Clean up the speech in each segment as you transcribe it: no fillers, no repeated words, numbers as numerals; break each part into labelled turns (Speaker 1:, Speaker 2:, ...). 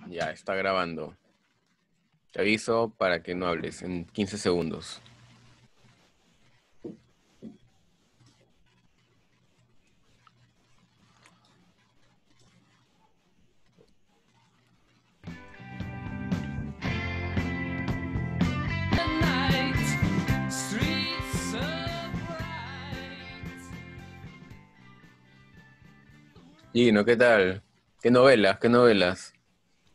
Speaker 1: Ya, está grabando. Te aviso para que no hables en 15 segundos. Gino, ¿qué tal? ¿Qué novelas? ¿Qué novelas?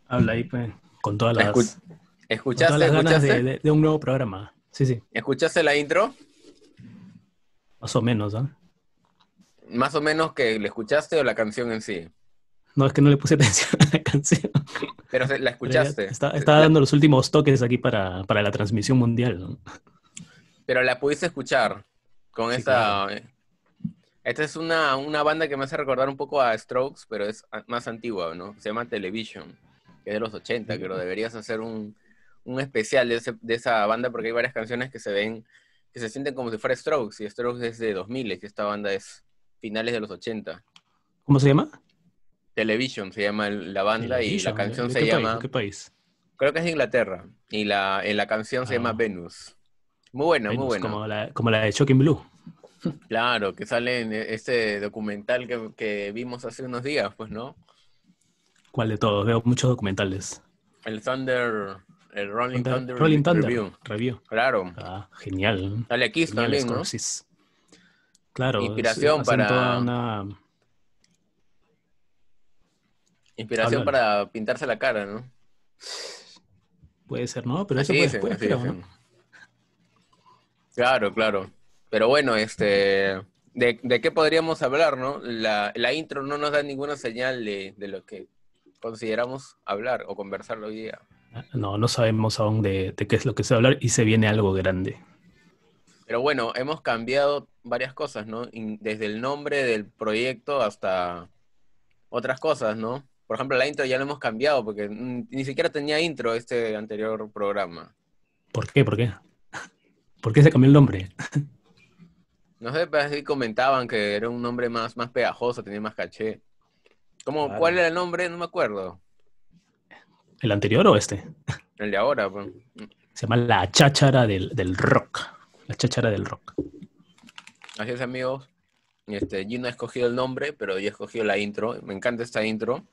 Speaker 2: Habla ahí, pues, con todas
Speaker 1: Escu-
Speaker 2: las, con todas
Speaker 1: ¿Escuchaste?
Speaker 2: las ganas
Speaker 1: ¿Escuchaste?
Speaker 2: de un nuevo programa. Sí, sí,
Speaker 1: ¿Escuchaste la intro?
Speaker 2: más o menos, ¿ah?
Speaker 1: Más o menos que le escuchaste o la canción en sí.
Speaker 2: No es que no le puse atención a la canción,
Speaker 1: Pero la
Speaker 2: pero ya
Speaker 1: escuchaste.
Speaker 2: estaba dando los últimos toques aquí para la transmisión mundial, ¿no?
Speaker 1: Pero la pudiste escuchar con
Speaker 2: Sí, claro.
Speaker 1: esa. Esta es una banda que me hace recordar un poco a Strokes, pero es más antigua, ¿no? Se llama Television, que es de los 80, creo.
Speaker 2: Mm.
Speaker 1: Deberías hacer un especial de esa banda porque hay varias canciones que se ven, que se sienten como si fuera Strokes, y Strokes es de 2000, y esta banda es finales de los 80.
Speaker 2: ¿Cómo se llama?
Speaker 1: Television se llama la banda y la
Speaker 2: Television.
Speaker 1: canción
Speaker 2: ¿De
Speaker 1: se
Speaker 2: qué país? ¿De
Speaker 1: llama,
Speaker 2: qué país?
Speaker 1: creo que es de Inglaterra, y la canción se llama
Speaker 2: Ah,
Speaker 1: Venus. Muy buena, muy
Speaker 2: Venus,
Speaker 1: buena.
Speaker 2: como la de Shocking Blue.
Speaker 1: Claro, que sale en este documental que vimos hace unos días, pues, ¿no?
Speaker 2: ¿Cuál de todos? Veo muchos documentales.
Speaker 1: El Thunder, el Rolling Thunder
Speaker 2: Rolling Thunder,
Speaker 1: Review.
Speaker 2: Review.
Speaker 1: Claro.
Speaker 2: Ah, genial.
Speaker 1: Sale Kiss
Speaker 2: Genial,
Speaker 1: también, ¿no?
Speaker 2: Scorsese. Claro,
Speaker 1: Inspiración
Speaker 2: hacen toda
Speaker 1: para,
Speaker 2: una...
Speaker 1: inspiración
Speaker 2: Habla.
Speaker 1: para pintarse la cara, ¿no?
Speaker 2: Puede ser, ¿no? Pero eso
Speaker 1: Así
Speaker 2: fue
Speaker 1: dicen,
Speaker 2: después,
Speaker 1: así
Speaker 2: creo, ¿no?
Speaker 1: dicen. Claro, claro. Pero bueno, ¿de qué podríamos hablar, no? La intro no nos da ninguna señal de lo que consideramos hablar o conversar hoy día.
Speaker 2: No, no sabemos aún de qué es lo que se va a hablar y se viene algo grande.
Speaker 1: Pero bueno, hemos cambiado varias cosas, ¿no? Desde el nombre del proyecto hasta otras cosas, ¿no? Por ejemplo, la intro ya lo hemos cambiado porque ni siquiera tenía intro este anterior programa.
Speaker 2: ¿Por qué? ¿Por qué? ¿Por qué se cambió el nombre?
Speaker 1: No sé, pero así comentaban que era un nombre más pegajoso, tenía más caché. ¿Cuál
Speaker 2: Claro.
Speaker 1: era el nombre? No me acuerdo.
Speaker 2: ¿El anterior o este?
Speaker 1: El de ahora, pues.
Speaker 2: Se llama La Cháchara del Rock. La Cháchara del Rock.
Speaker 1: Así es, amigos. Gino ha escogido el nombre, pero yo he escogido la intro. Me encanta esta intro.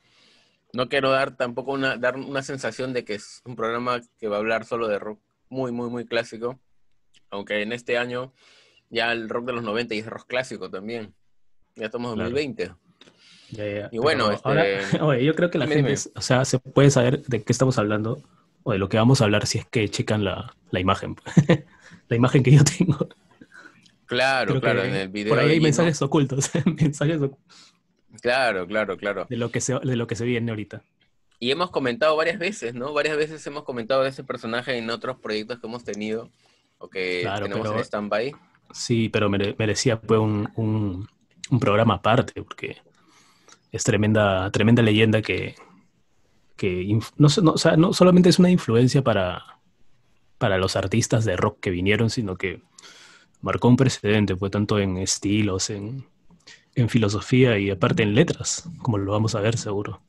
Speaker 1: No quiero dar tampoco dar una sensación de que es un programa que va a hablar solo de rock muy, muy, muy clásico. Aunque en este año ya el rock de los 90 y es rock clásico también. Ya estamos en
Speaker 2: Claro.
Speaker 1: 2020.
Speaker 2: Ya, ya, ya.
Speaker 1: Y bueno,
Speaker 2: Pero ahora, oye, yo creo que la
Speaker 1: dime,
Speaker 2: gente,
Speaker 1: dime.
Speaker 2: o sea, se puede saber de qué estamos hablando o de lo que vamos a hablar si es que checan la imagen. La imagen que yo tengo.
Speaker 1: Claro,
Speaker 2: Creo
Speaker 1: claro, en
Speaker 2: que
Speaker 1: el
Speaker 2: por
Speaker 1: video
Speaker 2: ahí
Speaker 1: de
Speaker 2: hay
Speaker 1: Gino.
Speaker 2: mensajes ocultos, mensajes
Speaker 1: Claro, claro, claro.
Speaker 2: de lo que se viene ahorita.
Speaker 1: Y hemos comentado varias veces, ¿no? Varias veces hemos comentado de ese personaje en otros proyectos que hemos tenido o que
Speaker 2: Claro,
Speaker 1: tenemos en
Speaker 2: pero
Speaker 1: stand-by.
Speaker 2: sí, pero merecía pues, un programa aparte, porque es tremenda, tremenda leyenda no, no, o sea, no solamente es una influencia para los artistas de rock que vinieron, sino que marcó un precedente, pues tanto en estilos, en filosofía y aparte en letras, como lo vamos a ver seguro.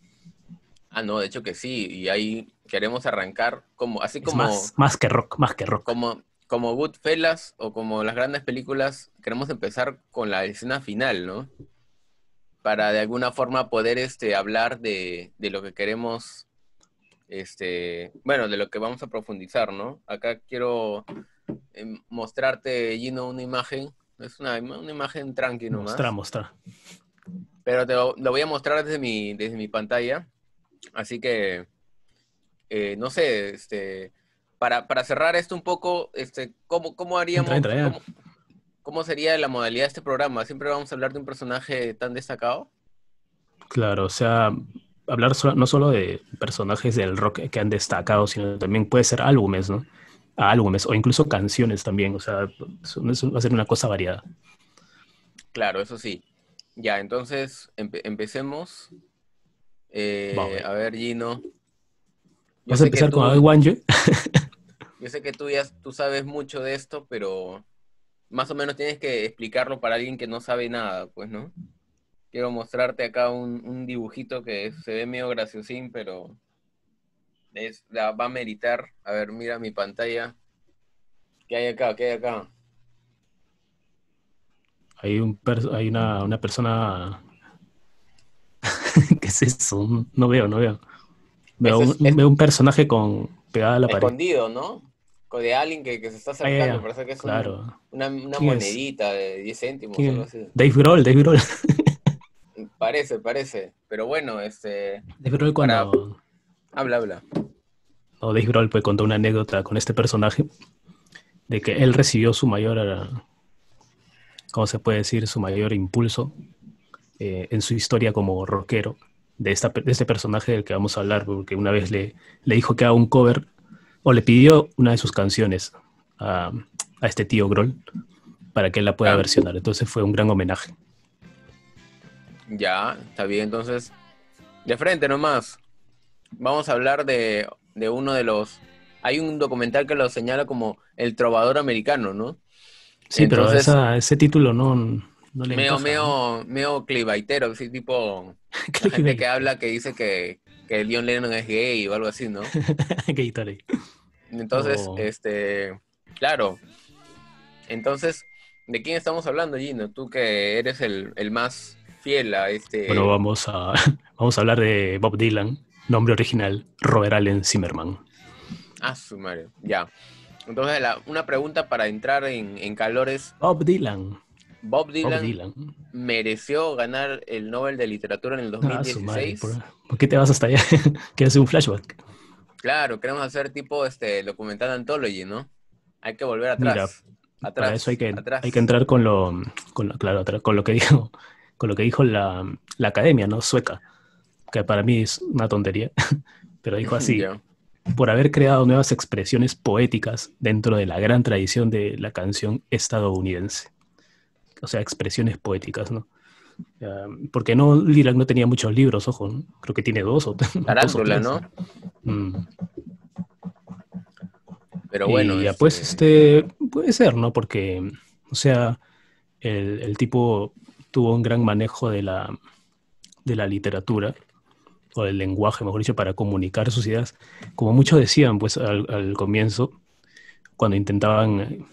Speaker 1: Ah, no, de hecho que sí, y ahí queremos arrancar como, así
Speaker 2: Es más que rock, más que rock.
Speaker 1: como Goodfellas o como las grandes películas, queremos empezar con la escena final, ¿no? Para de alguna forma poder hablar de lo que queremos, bueno, de lo que vamos a profundizar, ¿no? Acá quiero mostrarte, Gino, una imagen. Es una imagen tranqui
Speaker 2: Mostra,
Speaker 1: nomás.
Speaker 2: mostra.
Speaker 1: Pero lo voy a mostrar desde mi pantalla. Así que, no sé, para cerrar esto un poco, ¿cómo
Speaker 2: Entra,
Speaker 1: haríamos,
Speaker 2: entra, ya.
Speaker 1: cómo sería la modalidad de este programa? ¿Siempre vamos a hablar de un personaje tan destacado?
Speaker 2: Claro, o sea, hablar no solo de personajes del rock que han destacado, sino también puede ser álbumes, ¿no? Álbumes o incluso canciones también, o sea, eso va a ser una cosa variada.
Speaker 1: Claro, eso sí. Ya, entonces empecemos.
Speaker 2: Va, güey.
Speaker 1: A ver, Gino. Yo
Speaker 2: Vamos a
Speaker 1: sé que
Speaker 2: empezar con
Speaker 1: tú,
Speaker 2: I Want You.
Speaker 1: yo sé que tú sabes mucho de esto, pero más o menos tienes que explicarlo para alguien que no sabe nada, pues, ¿no? Quiero mostrarte acá un dibujito que se ve medio graciosín, pero va a meritar. A ver, mira mi pantalla. ¿Qué hay acá? ¿Qué hay acá?
Speaker 2: Hay una persona. ¿Qué es eso? No veo, no veo.
Speaker 1: Eso es
Speaker 2: Veo un personaje con pegada a la pared.
Speaker 1: escondido, ¿no? De alguien que se está
Speaker 2: Ah, ya,
Speaker 1: acercando.
Speaker 2: ya.
Speaker 1: Parece que es
Speaker 2: Claro.
Speaker 1: una
Speaker 2: ¿Quién es?
Speaker 1: monedita de 10 céntimos o
Speaker 2: ¿Quién
Speaker 1: algo
Speaker 2: es?
Speaker 1: así.
Speaker 2: Dave Grohl, Dave Grohl.
Speaker 1: Parece, parece. Pero bueno,
Speaker 2: Dave Grohl
Speaker 1: para...
Speaker 2: cuando.
Speaker 1: Habla, habla.
Speaker 2: O Dave Grohl pues, contó una anécdota con este personaje de que él recibió su mayor, ¿cómo se puede decir? Su mayor impulso en su historia como rockero de este personaje del que vamos a hablar, porque una vez le dijo que haga un cover o le pidió una de sus canciones a, a este tío Grohl para que él la pueda
Speaker 1: Ya,
Speaker 2: versionar. Entonces fue un gran homenaje.
Speaker 1: ya, está bien. Entonces, de frente nomás. Vamos a hablar de uno de los... Hay un documental que lo señala como el trovador americano, ¿no?
Speaker 2: Sí, pero
Speaker 1: Entonces,
Speaker 2: ese título no le encaja, ¿no?
Speaker 1: medio clivaitero, así tipo la gente que
Speaker 2: Clickbait.
Speaker 1: habla que dice que John Lennon es gay o algo así, ¿no?
Speaker 2: Gatorade.
Speaker 1: Entonces,
Speaker 2: O,
Speaker 1: claro, entonces, ¿de quién estamos hablando, Gino? Tú que eres el más fiel a
Speaker 2: bueno,
Speaker 1: este...
Speaker 2: vamos a hablar de Bob Dylan, nombre original, Robert Allen Zimmerman.
Speaker 1: Ah, su madre, ya. Entonces, una pregunta para entrar en calores.
Speaker 2: Bob Dylan.
Speaker 1: Bob
Speaker 2: Bob
Speaker 1: Dylan
Speaker 2: Dylan.
Speaker 1: mereció ganar el Nobel de Literatura en el
Speaker 2: Ah, su madre.
Speaker 1: 2016.
Speaker 2: ¿Por qué te vas hasta allá? ¿Quieres hacer un flashback?
Speaker 1: Claro, queremos hacer tipo documental anthology, ¿no? Hay que volver
Speaker 2: Mira,
Speaker 1: atrás,
Speaker 2: para eso
Speaker 1: atrás,
Speaker 2: hay que
Speaker 1: atrás.
Speaker 2: entrar claro, con lo que dijo la academia, ¿no? Sueca, que para mí es una tontería, pero dijo así,
Speaker 1: Ya.
Speaker 2: por haber creado nuevas expresiones poéticas dentro de la gran tradición de la canción estadounidense. O sea, expresiones poéticas, ¿no? Porque no, Dylan no tenía muchos libros, ojo, ¿no? Creo que tiene dos o
Speaker 1: Tarántula,
Speaker 2: tres.
Speaker 1: ¿no?
Speaker 2: Mm.
Speaker 1: Pero bueno,
Speaker 2: Y ya pues puede ser, ¿no? Porque, o sea, el tipo tuvo un gran manejo de la literatura, o del lenguaje, mejor dicho, para comunicar sus ideas. Como muchos decían, pues al comienzo, cuando intentaban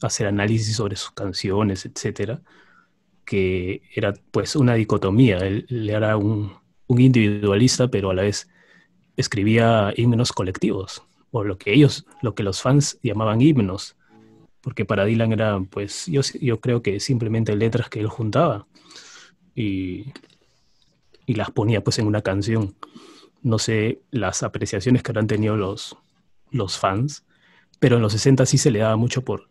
Speaker 2: hacer análisis sobre sus canciones, etcétera, que era pues una dicotomía. Él era un individualista, pero a la vez escribía himnos colectivos, o lo que los fans llamaban himnos, porque para Dylan era, pues, yo creo que simplemente letras que él juntaba y, y las ponía pues en una canción. No sé las apreciaciones que habrán tenido los fans, pero en los 60 sí se le daba mucho por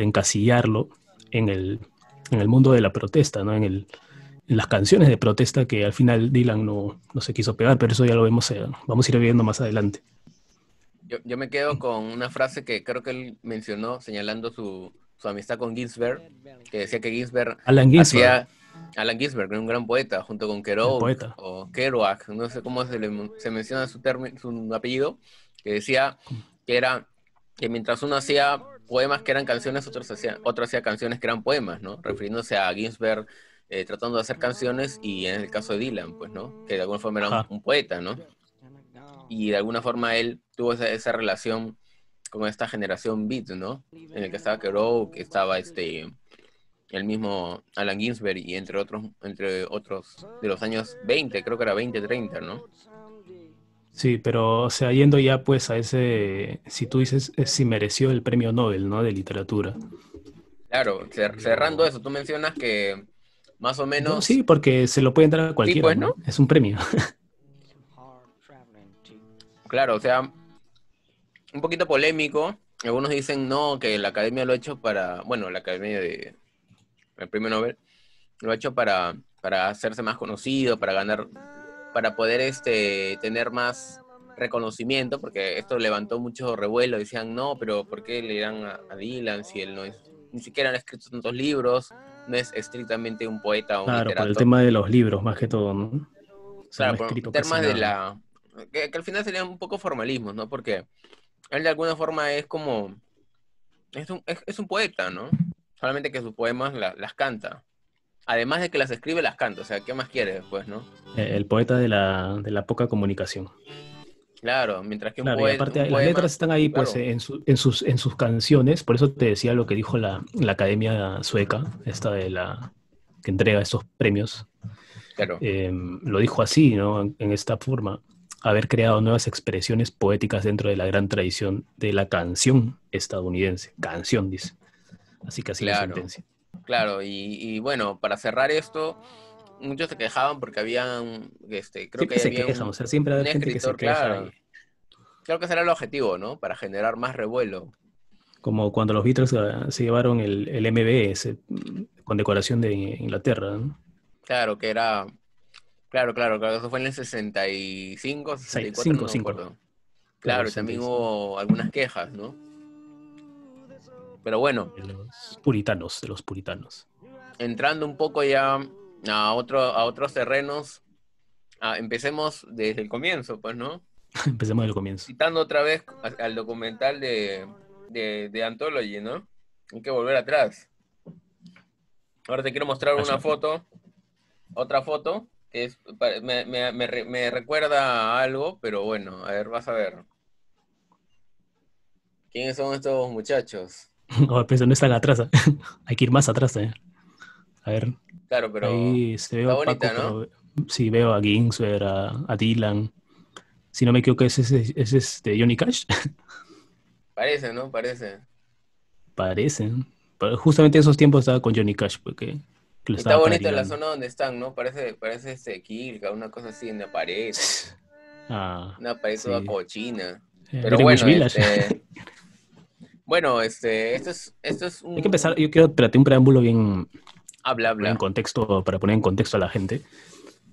Speaker 2: encasillarlo en en el mundo de la protesta, ¿no? En las canciones de protesta que al final Dylan no se quiso pegar, pero eso ya lo vemos, vamos a ir viendo más adelante.
Speaker 1: yo me quedo con una frase que creo que él mencionó señalando su amistad con Ginsberg, que decía que Ginsberg
Speaker 2: Allen Ginsberg,
Speaker 1: hacía... Alan Ginsberg, un gran poeta, junto con
Speaker 2: el
Speaker 1: Kerouac
Speaker 2: poeta.
Speaker 1: o Kerouac, no sé cómo se menciona su apellido, que decía que era que mientras uno hacía poemas que eran canciones, otro hacía canciones que eran poemas, ¿no? Refiriéndose a Ginsberg tratando de hacer canciones y en el caso de Dylan, pues, ¿no? Que de alguna forma era
Speaker 2: Ajá.
Speaker 1: un poeta, ¿no? Y de alguna forma él tuvo esa relación con esta generación beat, ¿no? En el que estaba Kerouac, que estaba el mismo Allen Ginsberg y entre otros de los años 20 creo que era 20 30, ¿no?
Speaker 2: Sí, pero, o sea, yendo ya pues a ese, si tú dices, si mereció el premio Nobel, ¿no? De literatura.
Speaker 1: Claro, cerrando eso, tú mencionas que más o
Speaker 2: Yo
Speaker 1: menos,
Speaker 2: sí, porque se lo pueden dar a
Speaker 1: sí,
Speaker 2: cualquiera,
Speaker 1: pues, ¿no?
Speaker 2: ¿no? Es un premio.
Speaker 1: Claro, o sea, un poquito polémico. Algunos dicen no, que la academia lo ha hecho para, bueno, la academia el premio Nobel lo ha hecho para hacerse más conocido, para ganar, para poder tener más reconocimiento, porque esto levantó mucho revuelo, decían, no, pero ¿por qué le dan a Dylan si él no es, ni siquiera han escrito tantos libros, no es estrictamente un poeta o un
Speaker 2: Claro, por el
Speaker 1: literato?
Speaker 2: tema de los libros, más que todo, ¿no? O sea, no
Speaker 1: Claro,
Speaker 2: ha
Speaker 1: por
Speaker 2: escrito casi
Speaker 1: temas de
Speaker 2: nada.
Speaker 1: que al final serían un poco formalismos, ¿no? Porque él de alguna forma es como, es un poeta, ¿no? Solamente que sus poemas las canta. Además de que las escribe, las canta. O sea, ¿qué más quiere después, no?
Speaker 2: El poeta de la poca comunicación.
Speaker 1: Claro, mientras que
Speaker 2: Claro, y
Speaker 1: un
Speaker 2: aparte las letras
Speaker 1: poema,
Speaker 2: están ahí pues
Speaker 1: claro,
Speaker 2: en sus canciones, por eso te decía lo que dijo la Academia Sueca, esta de la que entrega estos premios,
Speaker 1: claro,
Speaker 2: lo dijo así, ¿no? En esta forma, haber creado nuevas expresiones poéticas dentro de la gran tradición de la canción estadounidense. Canción, dice. Así que así lo
Speaker 1: claro,
Speaker 2: sentencia.
Speaker 1: claro. Y bueno, para cerrar esto, muchos se quejaban porque habían, creo
Speaker 2: Siempre
Speaker 1: que
Speaker 2: se
Speaker 1: había
Speaker 2: quejan, o sea, siempre va a
Speaker 1: un
Speaker 2: haber gente que se
Speaker 1: escritor,
Speaker 2: queja y
Speaker 1: claro. Creo que ese era el objetivo, ¿no? Para generar más revuelo.
Speaker 2: como cuando los Beatles se llevaron el MBS con decoración de Inglaterra, ¿no?
Speaker 1: Claro, que era, claro, eso fue en el 65, 64, no me
Speaker 2: 5-5,
Speaker 1: acuerdo.
Speaker 2: claro,
Speaker 1: Claro, y también
Speaker 2: 65.
Speaker 1: hubo algunas quejas, ¿no? Pero bueno,
Speaker 2: De los puritanos.
Speaker 1: entrando un poco ya a otros terrenos, empecemos desde el comienzo, pues, ¿no?
Speaker 2: Empecemos del comienzo.
Speaker 1: Citando otra vez al documental de Anthology, ¿no? Hay que volver atrás. Ahora te quiero mostrar una
Speaker 2: Flashback.
Speaker 1: foto, otra foto, que me recuerda a algo, pero bueno, a ver, vas a ver. ¿Quiénes son estos muchachos?
Speaker 2: Oh, pues no están atrás. Hay que ir más atrás. A ver,
Speaker 1: Claro, pero
Speaker 2: ahí se ve
Speaker 1: está
Speaker 2: opaco,
Speaker 1: bonita, ¿no?
Speaker 2: pero sí veo a Ginsberg, a Dylan. Si no me equivoco, es de Johnny Cash.
Speaker 1: Parece, ¿no? Parece.
Speaker 2: Parecen. Pero justamente en esos tiempos estaba con Johnny Cash, porque que lo
Speaker 1: Y está
Speaker 2: estaba
Speaker 1: bonita la
Speaker 2: padrinando.
Speaker 1: zona donde están, ¿no? Parece Quilca, una cosa así en la pared.
Speaker 2: Ah,
Speaker 1: Una pared toda
Speaker 2: sí.
Speaker 1: cochina. Pero
Speaker 2: Greenwich
Speaker 1: bueno,
Speaker 2: Village.
Speaker 1: esto es
Speaker 2: Hay que empezar, yo quiero tratar un preámbulo bien,
Speaker 1: habla, habla.
Speaker 2: para poner en contexto a la gente.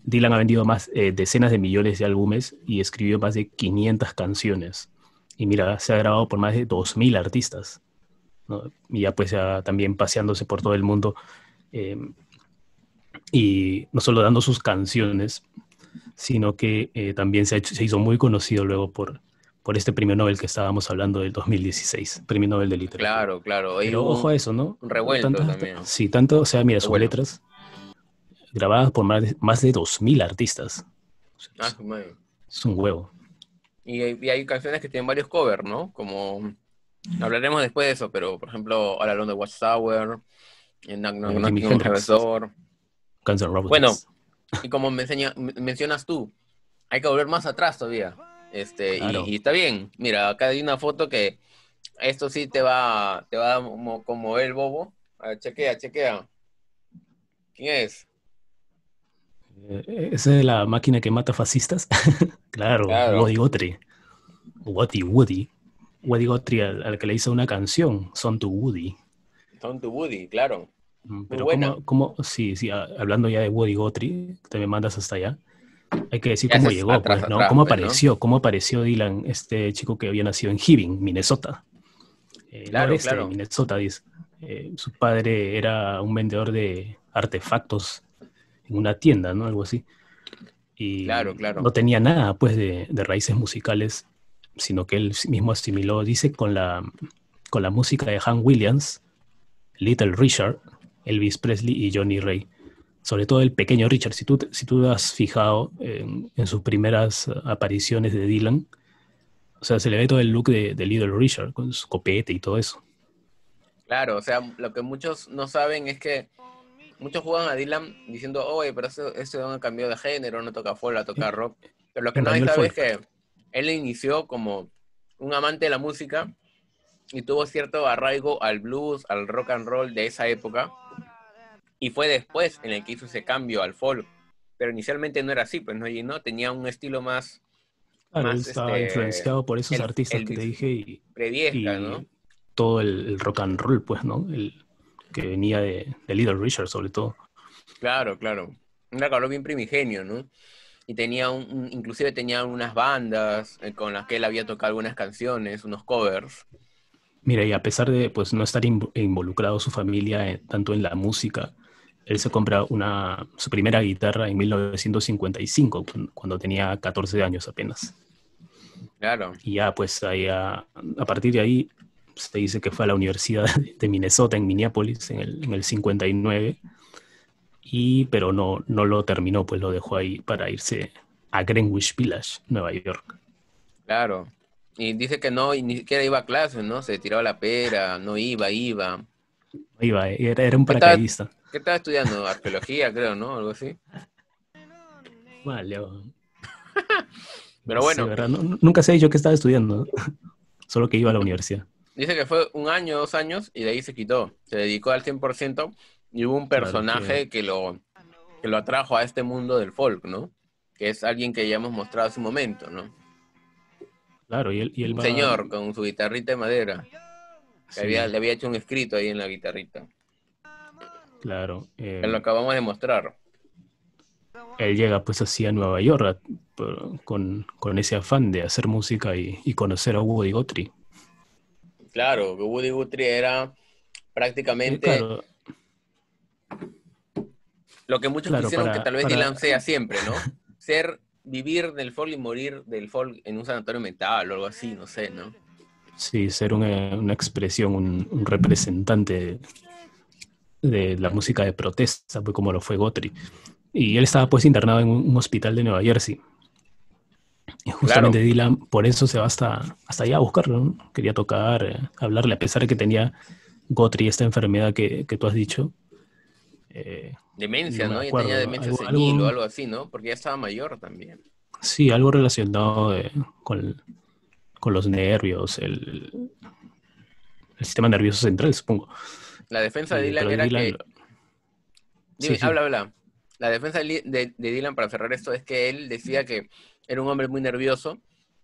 Speaker 2: Dylan ha vendido más decenas de millones de álbumes y escribió más de 500 canciones. Y mira, se ha grabado por más de 2000 artistas, ¿no? Y ya pues ya también paseándose por todo el mundo eh, y no solo dando sus canciones, sino que también se hizo muy conocido luego por este premio Nobel que estábamos hablando del 2016, premio Nobel de literatura.
Speaker 1: Claro, claro. Hay
Speaker 2: Pero ojo a eso, ¿no?
Speaker 1: un revuelto
Speaker 2: Tantas,
Speaker 1: también.
Speaker 2: sí, tanto, o sea, mira, sus
Speaker 1: Revuelo.
Speaker 2: letras grabadas por más de 2000 artistas. O sea,
Speaker 1: Ah, su madre.
Speaker 2: es un huevo.
Speaker 1: Y hay canciones que tienen varios covers, ¿no? Como hablaremos después de eso, pero por ejemplo, All Alone the Watchtower,
Speaker 2: Jimi
Speaker 1: Knocking on Heaven's
Speaker 2: Hendrix,
Speaker 1: Door.
Speaker 2: Guns N'
Speaker 1: Bueno,
Speaker 2: Roses.
Speaker 1: y como mencionas tú, hay que volver más atrás todavía. Y
Speaker 2: Claro.
Speaker 1: está bien. Mira, acá hay una foto que esto sí te va a como el bobo. A ver, chequea, chequea. ¿Quién es?
Speaker 2: ¿Esa es la máquina que mata fascistas? Claro,
Speaker 1: Claro,
Speaker 2: Woody Guthrie. Woody. Woody Guthrie al que le hizo una canción, Son to Woody.
Speaker 1: Son tu Woody, claro. Muy
Speaker 2: Pero
Speaker 1: buena.
Speaker 2: sí, sí, hablando ya de Woody Guthrie, te me mandas hasta allá. Hay que decir
Speaker 1: Ya
Speaker 2: cómo
Speaker 1: haces
Speaker 2: llegó,
Speaker 1: atrás,
Speaker 2: pues, ¿no?
Speaker 1: atrás, pues, ¿no?
Speaker 2: Cómo apareció Dylan, este chico que había nacido en Hibbing, Minnesota,
Speaker 1: Claro,
Speaker 2: noreste de
Speaker 1: claro,
Speaker 2: Minnesota, dice. Su padre era un vendedor de artefactos en una tienda, ¿no? Algo así. Y
Speaker 1: claro, claro.
Speaker 2: no tenía nada, pues, de raíces musicales, sino que él mismo asimiló, dice, con la música de Hank Williams, Little Richard, Elvis Presley y Johnny Ray. Sobre todo el pequeño Richard. Si tú has fijado en sus primeras apariciones de Dylan, o sea, se le ve todo el look de Little Richard, con su copete y todo eso.
Speaker 1: Claro, o sea, lo que muchos no saben es que muchos juegan a Dylan diciendo, oye, pero ese no cambió de género, no toca folk, toca
Speaker 2: Eh,
Speaker 1: rock. Pero lo que nadie
Speaker 2: Engañó el
Speaker 1: sabe es
Speaker 2: folk.
Speaker 1: que él inició como un amante de la música y tuvo cierto arraigo al blues, al rock and roll de esa época. Y fue después en el que hizo ese cambio al folk. Pero inicialmente no era así, pues no, y no tenía un estilo
Speaker 2: Claro, él estaba influenciado por esos artistas que te
Speaker 1: Elvis
Speaker 2: dije
Speaker 1: Previesca, ¿no?
Speaker 2: y todo el rock and roll, pues, ¿no? El que venía de Little Richard, sobre todo.
Speaker 1: Claro, claro. Un calor bien primigenio, ¿no? Y tenía inclusive tenía unas bandas con las que él había tocado algunas canciones, unos covers.
Speaker 2: Mira, y a pesar de pues no estar involucrado su familia tanto en la música, él se compra su primera guitarra en 1955, cuando tenía 14 años apenas.
Speaker 1: Claro,
Speaker 2: Y ya pues ahí a partir de ahí se dice que fue a la Universidad de Minnesota en Minneapolis en el 59, pero no lo terminó, pues lo dejó ahí para irse a Greenwich Village, Nueva York.
Speaker 1: Claro. Y dice que no, y ni siquiera iba a clases, ¿no? Se tiraba la pera, no iba.
Speaker 2: Iba, era un
Speaker 1: ¿Qué estaba,
Speaker 2: paracaidista.
Speaker 1: qué estaba estudiando? Arqueología, creo, ¿no? Algo así.
Speaker 2: Vale, oh, no
Speaker 1: Pero
Speaker 2: sé,
Speaker 1: bueno,
Speaker 2: ¿verdad? Nunca se ha dicho que estaba estudiando, solo que iba a la universidad.
Speaker 1: dice que fue un año, 2 años, y de ahí se quitó. Se dedicó al 100% y hubo un
Speaker 2: Claro, que,
Speaker 1: personaje que lo atrajo a este mundo del folk, ¿no? Que es alguien que ya hemos mostrado hace un momento, ¿no?
Speaker 2: claro, y él
Speaker 1: Un
Speaker 2: va,
Speaker 1: señor con su guitarrita de madera, que
Speaker 2: sí,
Speaker 1: le había hecho un escrito ahí en la guitarrita.
Speaker 2: claro.
Speaker 1: Que lo acabamos de mostrar.
Speaker 2: Él llega pues así a Nueva York con ese afán de hacer música y conocer a Woody Guthrie.
Speaker 1: Claro, que Woody Guthrie era prácticamente
Speaker 2: Claro,
Speaker 1: lo que muchos
Speaker 2: claro,
Speaker 1: quisieron que tal vez
Speaker 2: para,
Speaker 1: Dylan sea siempre, ¿no? Vivir del folk y morir del folk en un sanatorio mental o algo así, no sé, ¿no?
Speaker 2: sí, ser una expresión, un representante de la música de protesta, pues como lo fue Guthrie. Y él estaba pues internado en un hospital de Nueva Jersey. Y justamente
Speaker 1: Claro,
Speaker 2: Dylan por eso se va hasta allá a buscarlo, ¿no? Quería tocar, hablarle, a pesar de que tenía Guthrie esta enfermedad que tú has dicho. No
Speaker 1: demencia,
Speaker 2: me
Speaker 1: ¿no? Ya tenía
Speaker 2: acuerdo,
Speaker 1: demencia
Speaker 2: algo,
Speaker 1: senil o
Speaker 2: algo,
Speaker 1: algo así, ¿no? Porque ya estaba mayor también.
Speaker 2: sí, algo relacionado con, con los nervios, el sistema nervioso central, supongo.
Speaker 1: La defensa de Dylan
Speaker 2: Pero
Speaker 1: era
Speaker 2: Dylan,
Speaker 1: que,
Speaker 2: sí,
Speaker 1: dime,
Speaker 2: sí,
Speaker 1: habla. La defensa de Dylan para cerrar esto es que él decía que era un hombre muy nervioso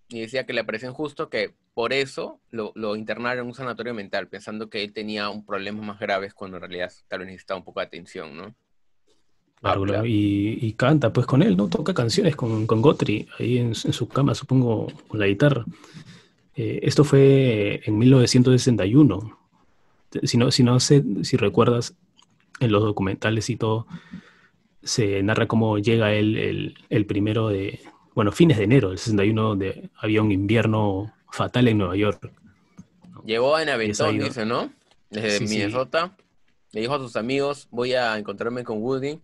Speaker 1: y decía que le parecía injusto que por eso lo internaron en un sanatorio mental, pensando que él tenía un problemas más graves cuando en realidad tal vez necesitaba un poco de atención, ¿no?
Speaker 2: claro, claro.
Speaker 1: Habla.
Speaker 2: Y canta pues con él, ¿no? Toca canciones con Guthrie ahí en su cama, supongo, con la guitarra. Esto fue en 1961. Si no sé si recuerdas, en los documentales y todo, se narra cómo llega él el primero de, bueno, fines de enero del 61, donde había un invierno fatal en Nueva York.
Speaker 1: Llegó en
Speaker 2: Y es ahí,
Speaker 1: Aventón, dice, ¿no? Desde
Speaker 2: sí, sí,
Speaker 1: Minnesota. Le dijo a sus amigos, voy a encontrarme con Woody.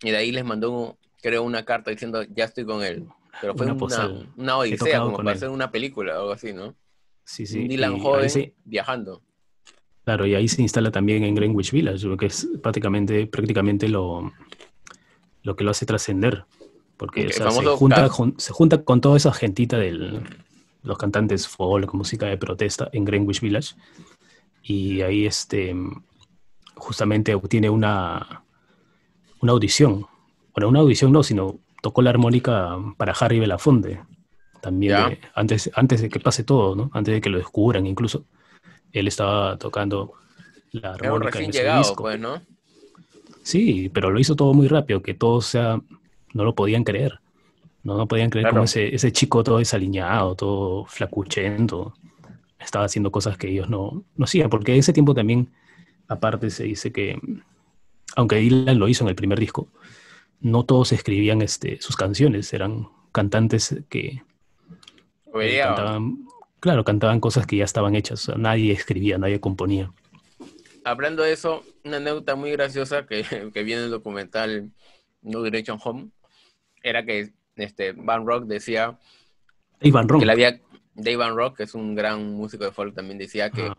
Speaker 1: Y de ahí les mandó, creo, una carta diciendo, ya estoy con él. Pero fue
Speaker 2: una
Speaker 1: una,
Speaker 2: postal.
Speaker 1: una
Speaker 2: He
Speaker 1: odisea,
Speaker 2: tocado
Speaker 1: como
Speaker 2: con
Speaker 1: para
Speaker 2: él.
Speaker 1: hacer una película o algo así, ¿no?
Speaker 2: Sí,
Speaker 1: Un
Speaker 2: sí,
Speaker 1: Dylan
Speaker 2: y ahí
Speaker 1: joven
Speaker 2: se,
Speaker 1: viajando.
Speaker 2: claro, y ahí se instala también en Greenwich Village, lo que es prácticamente lo que lo hace trascender. Porque, o
Speaker 1: El
Speaker 2: sea, se
Speaker 1: famoso
Speaker 2: junta, se junta con toda esa gentita de los cantantes folk, música de protesta en Greenwich Village. Y ahí justamente obtiene una audición. Bueno, una audición no, sino tocó la armónica para Harry Belafonte. También
Speaker 1: ya.
Speaker 2: antes de que pase todo, ¿no? Antes de que lo descubran incluso. Él estaba tocando la
Speaker 1: Era un
Speaker 2: armónica en
Speaker 1: recién
Speaker 2: ese
Speaker 1: llegado,
Speaker 2: disco.
Speaker 1: pues, ¿no?
Speaker 2: Sí, pero lo hizo todo muy rápido, que todos, o sea, no lo podían creer. No podían creer cómo
Speaker 1: Claro.
Speaker 2: ese chico todo desaliñado, todo flacuchento, estaba haciendo cosas que ellos no hacían. Porque en ese tiempo también, aparte, se dice que, aunque Dylan lo hizo en el primer disco, no todos escribían sus canciones, eran cantantes que
Speaker 1: Obediaban.
Speaker 2: cantaban, claro, cantaban cosas que ya estaban hechas, o sea, nadie escribía, nadie componía.
Speaker 1: Hablando de eso, una anécdota muy graciosa que, que viene en el documental No Direction Home, era que Van Rock decía
Speaker 2: Ivan
Speaker 1: que él
Speaker 2: Ronk,
Speaker 1: había, Dave Van Rock, que es un gran músico de folk, también decía que
Speaker 2: ah,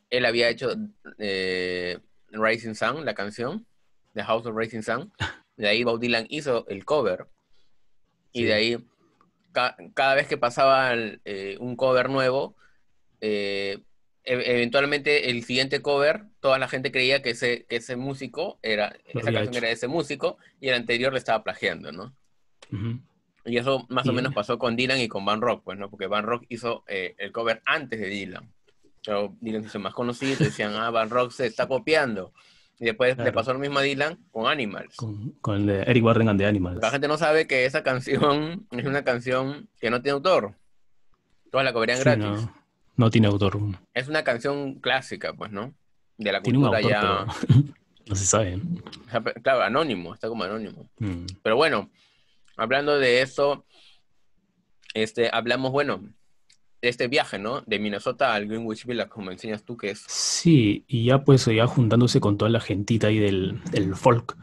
Speaker 1: él había hecho Rising Sun, la canción, The House of Rising Sun. De ahí Bob Dylan hizo el cover. Y de
Speaker 2: sí,
Speaker 1: ahí, cada vez que pasaba un cover nuevo, eventualmente el siguiente cover, toda la gente creía que ese músico
Speaker 2: lo
Speaker 1: esa
Speaker 2: había
Speaker 1: canción
Speaker 2: hecho.
Speaker 1: era de ese músico y el anterior le estaba plagiando, ¿no?
Speaker 2: Ujú.
Speaker 1: Y eso más o
Speaker 2: Y,
Speaker 1: menos pasó con Dylan y con Van Rock, pues, ¿no? Porque Van Rock hizo el cover antes de Dylan. Pero Dylan se hizo más conocido, decían, Van Rock se está copiando. Y después le
Speaker 2: claro,
Speaker 1: pasó lo mismo a Dylan con Animals.
Speaker 2: con el de Eric Warden and the
Speaker 1: La
Speaker 2: Animals.
Speaker 1: gente no sabe que esa canción es una canción que no tiene autor. Todas la cobrarían
Speaker 2: Sí,
Speaker 1: gratis.
Speaker 2: no tiene autor.
Speaker 1: Es una canción clásica, pues, ¿no? De la
Speaker 2: Tiene un
Speaker 1: cultura
Speaker 2: autor, pero
Speaker 1: ya.
Speaker 2: no se sabe.
Speaker 1: O sea, claro, anónimo, está como anónimo.
Speaker 2: Mm.
Speaker 1: Pero bueno, hablando de eso, hablamos, bueno, de este viaje, ¿no? De Minnesota al Greenwich Village, como enseñas tú que es.
Speaker 2: Sí, y ya pues ya juntándose con toda la gentita ahí del folk,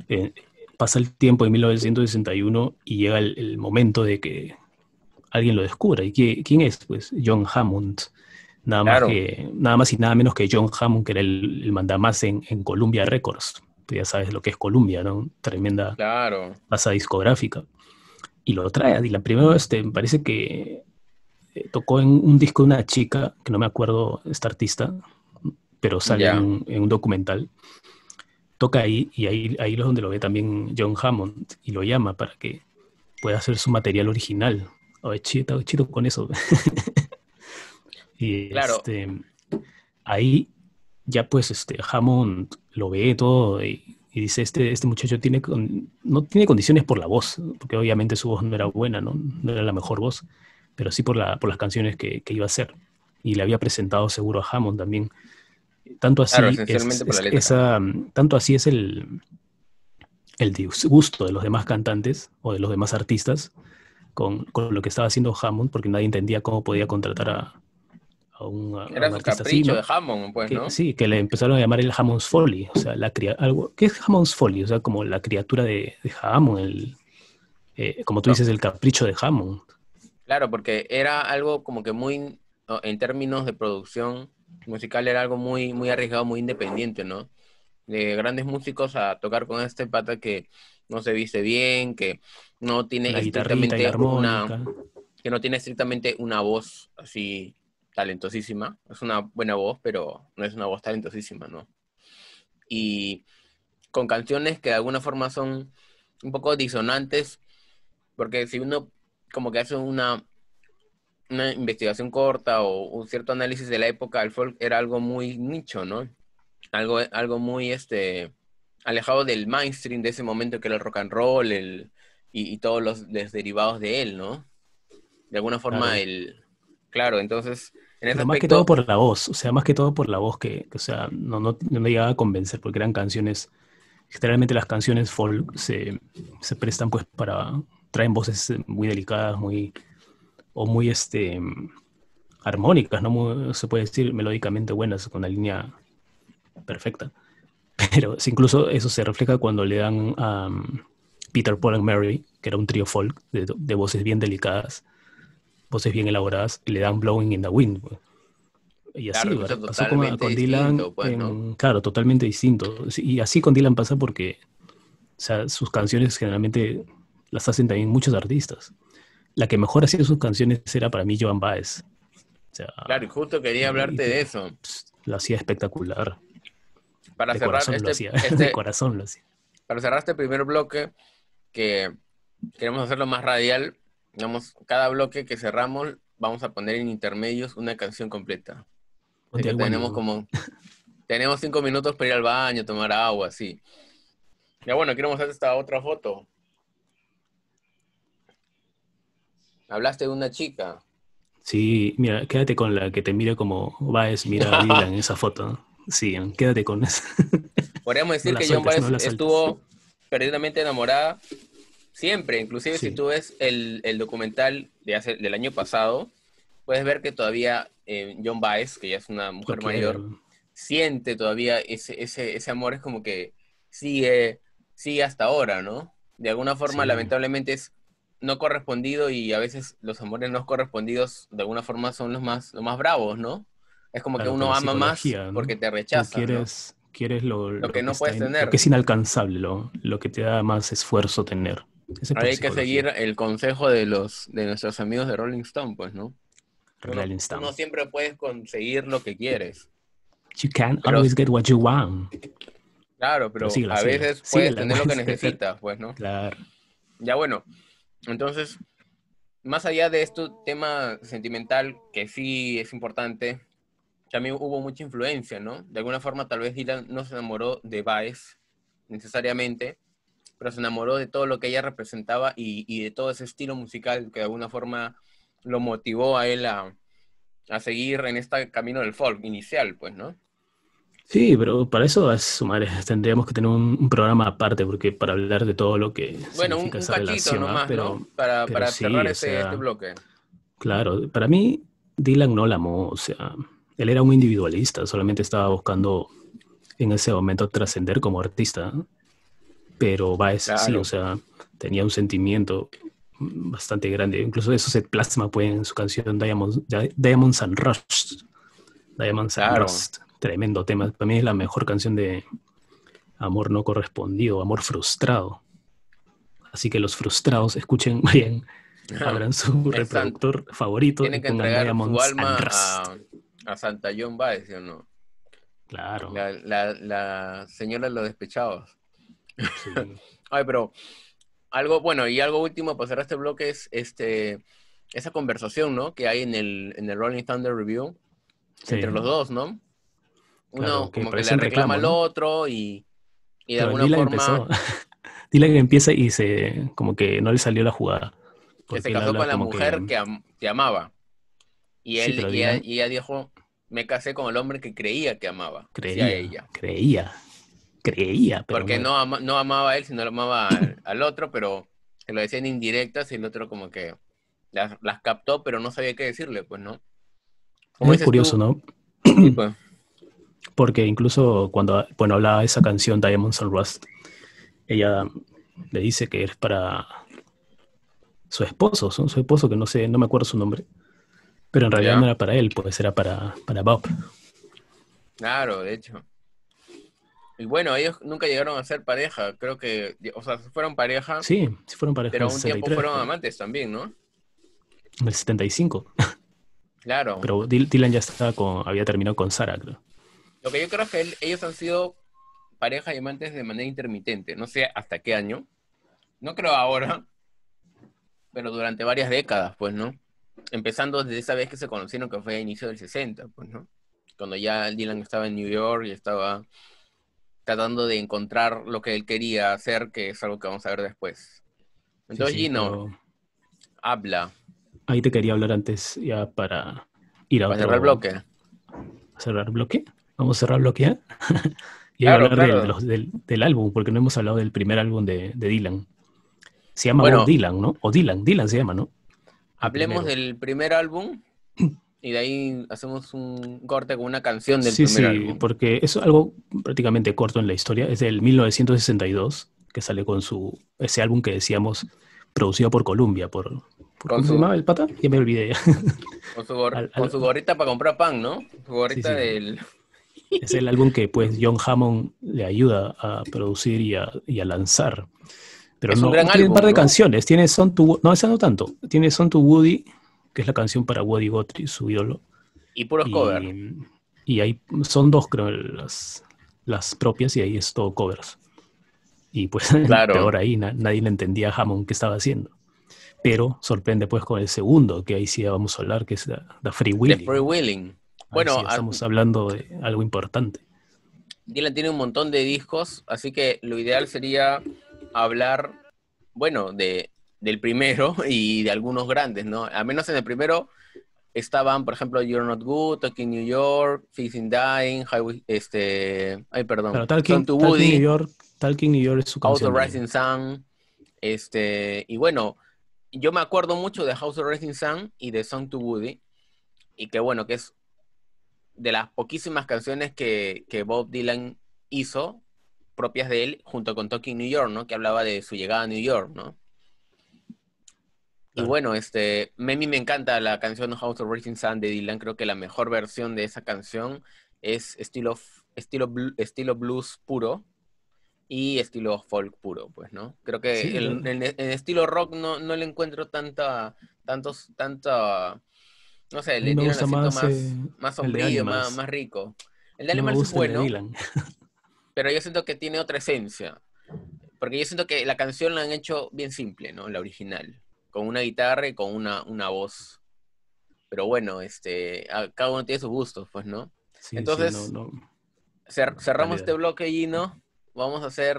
Speaker 2: eh, pasa el tiempo de 1961 y llega el momento de que alguien lo descubra. ¿Y quién es? Pues John Hammond.
Speaker 1: Claro,
Speaker 2: Nada más y nada menos que John Hammond, que era el mandamás en Columbia Records. Tú ya sabes lo que es Columbia, ¿no? Tremenda
Speaker 1: claro.
Speaker 2: casa discográfica. Y lo trae a Dylan. Primero, me parece que tocó en un disco de una chica, que no me acuerdo esta artista, pero sale
Speaker 1: Ya.
Speaker 2: en un documental. Toca ahí y ahí es donde lo ve también John Hammond y lo llama para que pueda hacer su material original. Oye, chido, chido con eso. Y
Speaker 1: Claro,
Speaker 2: ahí ya pues Hammond lo ve todo y dice, este muchacho no tiene condiciones por la voz, porque obviamente su voz no era buena, no era la mejor voz, pero sí por las canciones que iba a hacer. Y le había presentado seguro a Hammond también.
Speaker 1: claro, esencialmente por la letra.
Speaker 2: Tanto así es el disgusto de los demás cantantes o de los demás artistas con lo que estaba haciendo Hammond, porque nadie entendía cómo podía contratar a
Speaker 1: Era
Speaker 2: un
Speaker 1: su
Speaker 2: artista así,
Speaker 1: capricho de
Speaker 2: ¿no?
Speaker 1: Hammond, pues,
Speaker 2: Que
Speaker 1: ¿no?
Speaker 2: sí, que le empezaron a llamar el Hammond's Folly, o sea, ¿qué es Hammond's Folly? O sea, como la criatura de Hammond, como tú
Speaker 1: No,
Speaker 2: dices, el capricho de Hammond.
Speaker 1: claro, porque era algo como que muy, ¿no? En términos de producción musical, era algo muy, muy arriesgado, muy independiente, ¿no? De grandes músicos a tocar con este pata que no se viste bien, que no
Speaker 2: Con
Speaker 1: tiene
Speaker 2: la guitarrita y la armónica.
Speaker 1: que no tiene estrictamente una voz así talentosísima. Es una buena voz, pero no es una voz talentosísima, ¿no? Y con canciones que de alguna forma son un poco disonantes, porque si uno como que hace una investigación corta o un cierto análisis de la época, el folk era algo muy nicho, ¿no? Algo muy alejado del mainstream de ese momento que era el rock and roll y todos los derivados de él, ¿no? De alguna forma
Speaker 2: Claro.
Speaker 1: claro, entonces, en ese
Speaker 2: Pero más que todo
Speaker 1: aspecto,
Speaker 2: por la voz, o sea, más que todo por la voz o sea, no me llegaba a convencer porque eran canciones, generalmente las canciones folk se prestan pues traen voces muy delicadas, o muy armónicas, ¿no? Se puede decir melódicamente buenas, con la línea perfecta. Pero incluso eso se refleja cuando le dan a Peter, Paul and Mary, que era un trío folk de voces bien delicadas, voces bien elaboradas, y le dan Blowing in the Wind, pues. Y
Speaker 1: claro,
Speaker 2: así
Speaker 1: escucha
Speaker 2: pasó
Speaker 1: totalmente
Speaker 2: con Dylan,
Speaker 1: distinto, pues, ¿no?
Speaker 2: claro, totalmente distinto. Sí, y así con Dylan pasa porque, o sea, sus canciones generalmente las hacen también muchos artistas. La que mejor hacía sus canciones era para mí Joan Baez. O sea,
Speaker 1: Claro, y justo quería hablarte de eso.
Speaker 2: lo hacía espectacular.
Speaker 1: Para
Speaker 2: De
Speaker 1: cerrar
Speaker 2: corazón lo hacía, de corazón lo hacía.
Speaker 1: para cerrar este primer bloque, que queremos hacerlo más radial, digamos, cada bloque que cerramos, vamos a poner en intermedios una canción completa. De
Speaker 2: Ponte
Speaker 1: que
Speaker 2: I Want You.
Speaker 1: tenemos 5 minutos para ir al baño, tomar agua, así. Ya bueno, queremos hacer esta otra foto. Hablaste de una chica.
Speaker 2: Sí, mira, quédate con la que te mire como Baez mira a Dylan en esa foto, ¿no? Sí, quédate con eso.
Speaker 1: Podríamos
Speaker 2: No
Speaker 1: decir
Speaker 2: la
Speaker 1: que John
Speaker 2: sueltes, no
Speaker 1: Baez
Speaker 2: la sueltes.
Speaker 1: estuvo perdidamente enamorada siempre. Inclusive si
Speaker 2: Sí,
Speaker 1: tú ves el documental del año pasado, puedes ver que todavía John Baez, que ya es una
Speaker 2: lo
Speaker 1: mujer
Speaker 2: quiere.
Speaker 1: mayor, siente todavía ese amor, es como que sigue hasta ahora, ¿no? De alguna forma,
Speaker 2: Sí,
Speaker 1: lamentablemente es no correspondido y a veces los amores no correspondidos de alguna forma son los más bravos, ¿no? Es como que
Speaker 2: claro, por la
Speaker 1: uno ama más
Speaker 2: psicología,
Speaker 1: porque
Speaker 2: ¿no?
Speaker 1: te
Speaker 2: Tú
Speaker 1: rechazan, ¿no?
Speaker 2: quieres
Speaker 1: Lo que
Speaker 2: lo que
Speaker 1: no puedes
Speaker 2: lo que
Speaker 1: tener.
Speaker 2: es inalcanzable, lo que te da más esfuerzo tener. Ese es
Speaker 1: Ahí
Speaker 2: por
Speaker 1: hay que seguir
Speaker 2: psicología.
Speaker 1: el consejo de nuestros amigos de Rolling Stone, pues, ¿no?
Speaker 2: Rolling
Speaker 1: Tú no
Speaker 2: Stone.
Speaker 1: siempre puedes conseguir lo que quieres,
Speaker 2: You can't
Speaker 1: pero
Speaker 2: always get what you want.
Speaker 1: claro,
Speaker 2: Pero
Speaker 1: pero a veces puedes
Speaker 2: síguela,
Speaker 1: tener lo que
Speaker 2: pues.
Speaker 1: necesitas, pues, ¿no?
Speaker 2: Claro.
Speaker 1: Ya bueno, entonces, más allá de este tema sentimental, que sí es importante, también hubo mucha influencia, ¿no? De alguna forma, tal vez Dylan no se enamoró de Baez necesariamente, pero se enamoró de todo lo que ella representaba y de todo ese estilo musical que de alguna forma lo motivó a él a seguir en este camino del folk inicial, pues, ¿no?
Speaker 2: Sí, pero para eso tendríamos que tener un programa aparte, porque para hablar de todo lo que
Speaker 1: Bueno,
Speaker 2: significa
Speaker 1: un
Speaker 2: esa
Speaker 1: cachito
Speaker 2: relación, ¿ah?
Speaker 1: nomás, ¿no?
Speaker 2: Pero
Speaker 1: Para cerrar
Speaker 2: sí, o
Speaker 1: este
Speaker 2: sea,
Speaker 1: bloque.
Speaker 2: claro, para mí Dylan no la amó, o sea, él era un individualista, solamente estaba buscando en ese momento trascender como artista, ¿no? Pero Baez sí, o
Speaker 1: Claro.
Speaker 2: sea, tenía un sentimiento, bastante grande. Incluso eso se plasma pues, en su canción Diamonds and Rust. Diamonds and
Speaker 1: Claro,
Speaker 2: Rust. Tremendo tema. Para mí es la mejor canción de amor no correspondido, amor frustrado. Así que los frustrados escuchen bien, abran su
Speaker 1: es
Speaker 2: reproductor favorito y
Speaker 1: tiene que
Speaker 2: pongan
Speaker 1: entregar su
Speaker 2: Diamonds and
Speaker 1: alma
Speaker 2: Rust.
Speaker 1: a Santa John Baez, ¿sí o no?
Speaker 2: Claro,
Speaker 1: La señora de los despechados.
Speaker 2: sí,
Speaker 1: Ay, pero algo, bueno, y algo último para cerrar este bloque es esa conversación, ¿no? Que hay en el Rolling Thunder Review entre
Speaker 2: sí,
Speaker 1: los dos, ¿no?
Speaker 2: claro,
Speaker 1: Uno
Speaker 2: que
Speaker 1: como que le
Speaker 2: parece un
Speaker 1: reclama
Speaker 2: reclamo,
Speaker 1: al
Speaker 2: ¿no?
Speaker 1: otro y de
Speaker 2: Pero
Speaker 1: alguna
Speaker 2: Dylan
Speaker 1: forma
Speaker 2: empezó, Dylan empieza y como que no le salió la jugada,
Speaker 1: que se
Speaker 2: porque él
Speaker 1: casó
Speaker 2: habla
Speaker 1: con la
Speaker 2: como que,
Speaker 1: mujer que amaba. Y
Speaker 2: sí,
Speaker 1: él
Speaker 2: pero Dylan
Speaker 1: y ella dijo, me casé con el hombre que creía que amaba, decía
Speaker 2: creía,
Speaker 1: ella.
Speaker 2: creía, creía, pero no
Speaker 1: Porque
Speaker 2: era.
Speaker 1: no amaba a él, sino lo amaba al otro, pero se lo decían indirectas y el otro como que las captó, pero no sabía qué decirle, pues, ¿no?
Speaker 2: Es
Speaker 1: Como
Speaker 2: muy
Speaker 1: dices
Speaker 2: curioso,
Speaker 1: tú,
Speaker 2: ¿no?
Speaker 1: sí, pues,
Speaker 2: Porque incluso cuando, bueno, hablaba esa canción Diamonds and Rust, ella le dice que es para su esposo que no sé, no me acuerdo su nombre, pero en realidad no
Speaker 1: ya,
Speaker 2: era para él, pues era para Bob.
Speaker 1: claro, de hecho. Y bueno, ellos nunca llegaron a ser pareja, creo que, o sea, fueron pareja,
Speaker 2: Sí, sí fueron pareja en
Speaker 1: pero
Speaker 2: el
Speaker 1: un tiempo
Speaker 2: 63,
Speaker 1: fueron
Speaker 2: creo,
Speaker 1: amantes también, ¿no?
Speaker 2: en el 75.
Speaker 1: Claro.
Speaker 2: Pero Dylan ya había terminado con Sarah, creo.
Speaker 1: Lo que yo creo es que ellos han sido pareja y amantes de manera intermitente, no sé hasta qué año, no creo ahora, pero durante varias décadas, pues, ¿no? Empezando desde esa vez que se conocieron, que fue a inicio del 60, pues, ¿no? Cuando ya Dylan estaba en New York y estaba tratando de encontrar lo que él quería hacer, que es algo que vamos a ver después.
Speaker 2: Sí,
Speaker 1: Entonces,
Speaker 2: sí,
Speaker 1: Gino,
Speaker 2: pero
Speaker 1: habla
Speaker 2: ahí te quería hablar antes ya para ir a
Speaker 1: para cerrar el
Speaker 2: otro,
Speaker 1: bloque.
Speaker 2: a cerrar bloque. Vamos a cerrar bloque ya. Y iba a
Speaker 1: Claro,
Speaker 2: hablar
Speaker 1: claro.
Speaker 2: del álbum, porque no hemos hablado del primer álbum de Dylan. Se llama Bob
Speaker 1: Bueno,
Speaker 2: Dylan, ¿no? O Dylan se llama, ¿no? El
Speaker 1: hablemos
Speaker 2: primero.
Speaker 1: del primer álbum y de ahí hacemos un corte con una canción del
Speaker 2: Sí,
Speaker 1: primer
Speaker 2: sí,
Speaker 1: álbum.
Speaker 2: porque es algo prácticamente corto en la historia. Es del 1962, que sale con ese álbum que decíamos, producido por Columbia,
Speaker 1: Con
Speaker 2: ¿cómo se
Speaker 1: su,
Speaker 2: llamaba el pata? Ya me olvidé ya.
Speaker 1: con su gorrita para comprar pan, ¿no? Su
Speaker 2: Sí,
Speaker 1: gorrita
Speaker 2: sí.
Speaker 1: del...
Speaker 2: Es el álbum que pues John Hammond le ayuda a producir y a lanzar. Pero
Speaker 1: Es un
Speaker 2: no,
Speaker 1: gran
Speaker 2: tiene un par
Speaker 1: álbum,
Speaker 2: de
Speaker 1: ¿no?
Speaker 2: canciones. Tiene Son to, no, esa no tanto. Tiene Son to Woody, que es la canción para Woody Guthrie, su ídolo.
Speaker 1: Y puros
Speaker 2: Y,
Speaker 1: cover.
Speaker 2: y ahí son dos, creo, las propias y ahí es todo covers. Y pues
Speaker 1: Claro,
Speaker 2: peor ahí, nadie le entendía a Hammond qué estaba haciendo. Pero sorprende pues con el segundo, que ahí sí ya vamos a hablar, que es The Free
Speaker 1: de Free
Speaker 2: Willing.
Speaker 1: Willing.
Speaker 2: Ahí sí
Speaker 1: Bueno,
Speaker 2: ya estamos hablando de algo importante.
Speaker 1: Dylan tiene un montón de discos, así que lo ideal sería hablar, bueno, del primero y de algunos grandes, ¿no? Al menos en el primero estaban, por ejemplo, You're Not Good, Talking New York, Facing Dying, ay,
Speaker 2: Claro,
Speaker 1: perdón, Son to Woody,
Speaker 2: Talking New York es su
Speaker 1: House of
Speaker 2: canción también.
Speaker 1: Rising Sun, y bueno, yo me acuerdo mucho de House of Rising Sun y de Song to Woody, y que bueno, que es de las poquísimas canciones que Bob Dylan hizo, propias de él, junto con Talking New York, ¿no? Que hablaba de su llegada a New York, ¿no? Y
Speaker 2: Claro.
Speaker 1: bueno, a mí me encanta la canción House of Rising Sun de Dylan. Creo que la mejor versión de esa canción es estilo blues puro y estilo folk puro, pues, ¿no? Creo que
Speaker 2: Sí,
Speaker 1: en estilo rock no le encuentro tanta, no sé,
Speaker 2: a mí
Speaker 1: le
Speaker 2: me
Speaker 1: tiran
Speaker 2: gusta
Speaker 1: así
Speaker 2: más
Speaker 1: más
Speaker 2: el de
Speaker 1: sombrío,
Speaker 2: Animals.
Speaker 1: más rico. El de
Speaker 2: No me
Speaker 1: Animals es
Speaker 2: gusta el de
Speaker 1: bueno,
Speaker 2: Dylan.
Speaker 1: pero yo siento que tiene otra esencia. Porque yo siento que la canción la han hecho bien simple, ¿no? La original. Con una guitarra y con una voz. Pero bueno, cada uno tiene sus gustos, pues, ¿no?
Speaker 2: Sí, sí, no,
Speaker 1: Entonces,
Speaker 2: no.
Speaker 1: cerramos
Speaker 2: Dale,
Speaker 1: este
Speaker 2: dale.
Speaker 1: bloque, Gino. Vamos a hacer,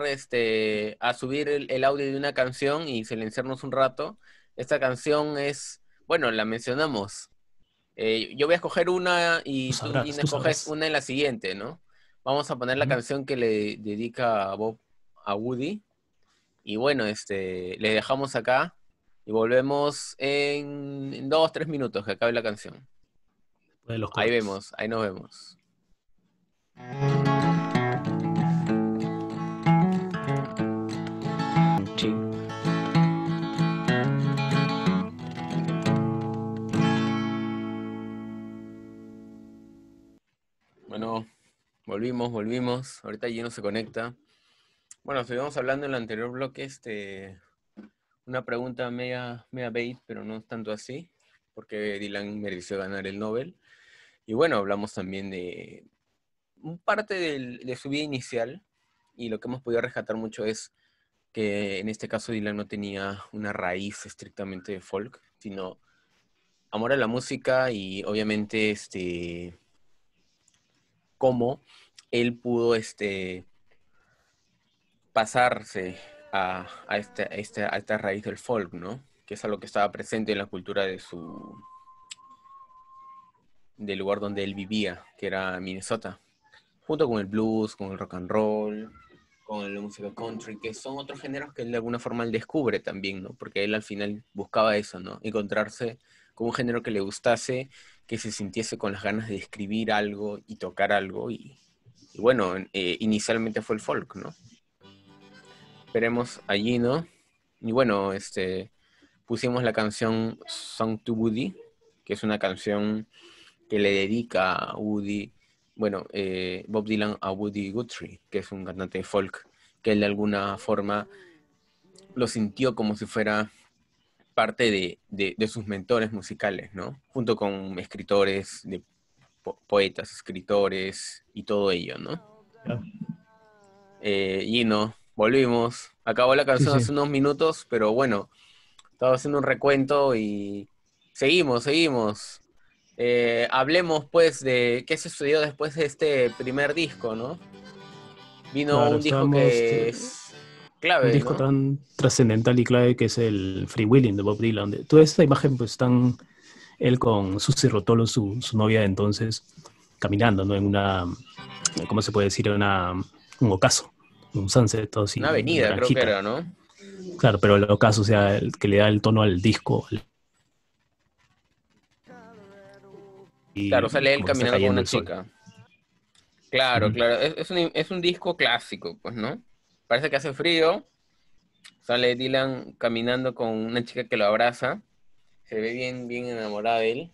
Speaker 1: a subir el audio de una canción y silenciarnos un rato. Esta canción es, bueno, la mencionamos. Yo voy a escoger una
Speaker 2: Tú
Speaker 1: y tú,
Speaker 2: sabrás,
Speaker 1: Gina,
Speaker 2: tú
Speaker 1: escoges
Speaker 2: sabrás.
Speaker 1: una en la siguiente, ¿no? Vamos a poner la
Speaker 2: Ujú.
Speaker 1: canción que le dedica a Bob a Woody. Y bueno, le dejamos acá y volvemos en 2, 3 minutos que acabe la canción.
Speaker 2: De los
Speaker 1: Ahí
Speaker 2: cortes.
Speaker 1: vemos, ahí nos vemos.
Speaker 2: Sí.
Speaker 1: Volvimos. Ahorita Gino se conecta. Bueno, estuvimos hablando en el anterior bloque, una pregunta media bait, pero no tanto así, porque Dylan mereció ganar el Nobel. Y bueno, hablamos también de parte de su vida inicial, y lo que hemos podido rescatar mucho es que en este caso Dylan no tenía una raíz estrictamente de folk, sino amor a la música y obviamente cómo él pudo pasarse a esta raíz del folk, ¿no? Que es algo que estaba presente en la cultura del lugar donde él vivía, que era Minnesota, junto con el blues, con el rock and roll, con la música country, que son otros géneros que él de alguna forma él descubre también, ¿no? Porque él al final buscaba eso, ¿no? Encontrarse con un género que le gustase, que se sintiese con las ganas de escribir algo y tocar algo, y bueno, inicialmente fue el folk, ¿no? Esperemos allí, ¿no? Y bueno, pusimos la canción Song to Woody, que es una canción que le dedica a Woody, bueno, Bob Dylan a Woody Guthrie, que es un cantante de folk, que él de alguna forma lo sintió como si fuera parte de sus mentores musicales, ¿no? Junto con escritores, poetas, escritores y todo ello, ¿no?
Speaker 2: Ya.
Speaker 1: Gino, volvimos. Acabó la
Speaker 2: Sí,
Speaker 1: canción
Speaker 2: sí.
Speaker 1: hace unos minutos, pero bueno, estaba haciendo un recuento y seguimos. Hablemos pues de qué sucedió después de este primer disco, ¿no? Vino
Speaker 2: Claro,
Speaker 1: un disco
Speaker 2: estábamos
Speaker 1: que es
Speaker 2: un
Speaker 1: clave,
Speaker 2: disco
Speaker 1: ¿no?
Speaker 2: tan trascendental y clave que es el Free Willing de Bob Dylan. Toda esta imagen, pues, están él con Susie Rotolo, su novia de entonces, caminando, ¿no? En una, ¿cómo se puede decir? Un ocaso, un sunset, todo
Speaker 1: Una
Speaker 2: así,
Speaker 1: avenida creo que
Speaker 2: naranjita.
Speaker 1: era, ¿no?
Speaker 2: Claro, pero el ocaso, o sea, el que le da el tono al disco
Speaker 1: Claro,
Speaker 2: y
Speaker 1: sale él
Speaker 2: como que está
Speaker 1: caminando con
Speaker 2: cayendo
Speaker 1: una
Speaker 2: el sol.
Speaker 1: chica. Claro,
Speaker 2: Ujú.
Speaker 1: claro, es un disco clásico, pues, ¿no? Parece que hace frío, sale Dylan caminando con una chica que lo abraza, se ve bien enamorada de él.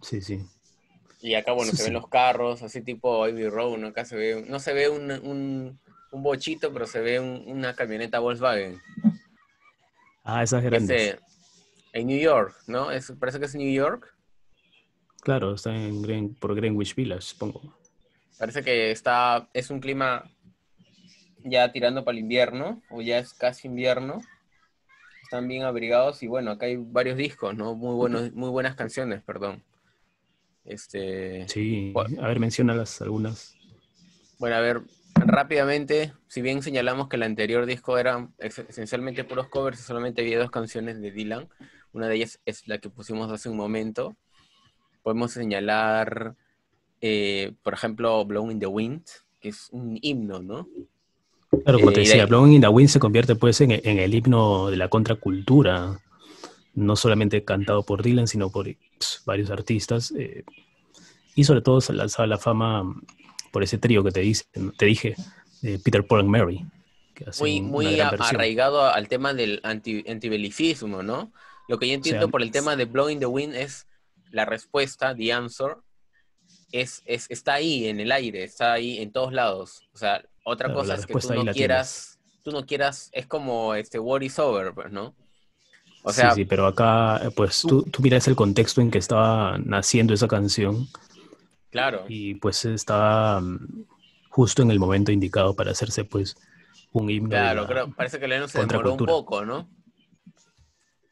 Speaker 2: Sí, sí.
Speaker 1: Y acá, bueno,
Speaker 2: Sí,
Speaker 1: se ven
Speaker 2: sí.
Speaker 1: los carros, así tipo Abbey Road, ¿no? Acá no se ve un bochito, pero se ve una camioneta Volkswagen,
Speaker 2: Ah, esas
Speaker 1: que es
Speaker 2: grandes.
Speaker 1: en New York, ¿no? Parece que es New York.
Speaker 2: Claro, está en por Greenwich Village, supongo.
Speaker 1: Parece que es un clima ya tirando para el invierno, o ya es casi invierno. Están bien abrigados y bueno, acá hay varios discos, ¿no? Muy buenas canciones, perdón. Bu-
Speaker 2: Sí, a ver, menciónalas algunas.
Speaker 1: Bueno, a ver, rápidamente, si bien señalamos que el anterior disco era esencialmente puros covers y solamente había dos canciones de Dylan, una de ellas es la que pusimos hace un momento, podemos señalar, por ejemplo, Blowing in the Wind, que es un himno, ¿no?
Speaker 2: Claro, como te
Speaker 1: Y de
Speaker 2: decía,
Speaker 1: ahí,
Speaker 2: Blowing in the Wind se convierte pues en el himno de la contracultura, no solamente cantado por Dylan, sino por varios artistas, y sobre todo se lanzaba la fama por ese trío que te dije, Peter, Paul and Mary, que hacen una
Speaker 1: muy
Speaker 2: gran versión.
Speaker 1: arraigado al tema del antibelicismo, ¿no? Lo que yo
Speaker 2: O sea,
Speaker 1: entiendo por el tema de Blowing in the Wind es la respuesta, the answer, está ahí en el aire, está ahí en todos lados. O sea, otra
Speaker 2: claro,
Speaker 1: cosa
Speaker 2: la
Speaker 1: es que
Speaker 2: respuesta ahí la tienes.
Speaker 1: tú no quieras, es como War is over, pues, ¿no? O
Speaker 2: Sí,
Speaker 1: sea,
Speaker 2: sí, pero acá, pues
Speaker 1: tú,
Speaker 2: tú miras el contexto en que estaba naciendo esa canción
Speaker 1: claro,
Speaker 2: y pues estaba justo en el momento indicado para hacerse pues un himno de
Speaker 1: claro,
Speaker 2: la
Speaker 1: parece que Lennon se demoró un
Speaker 2: contracultura.
Speaker 1: poco, ¿no?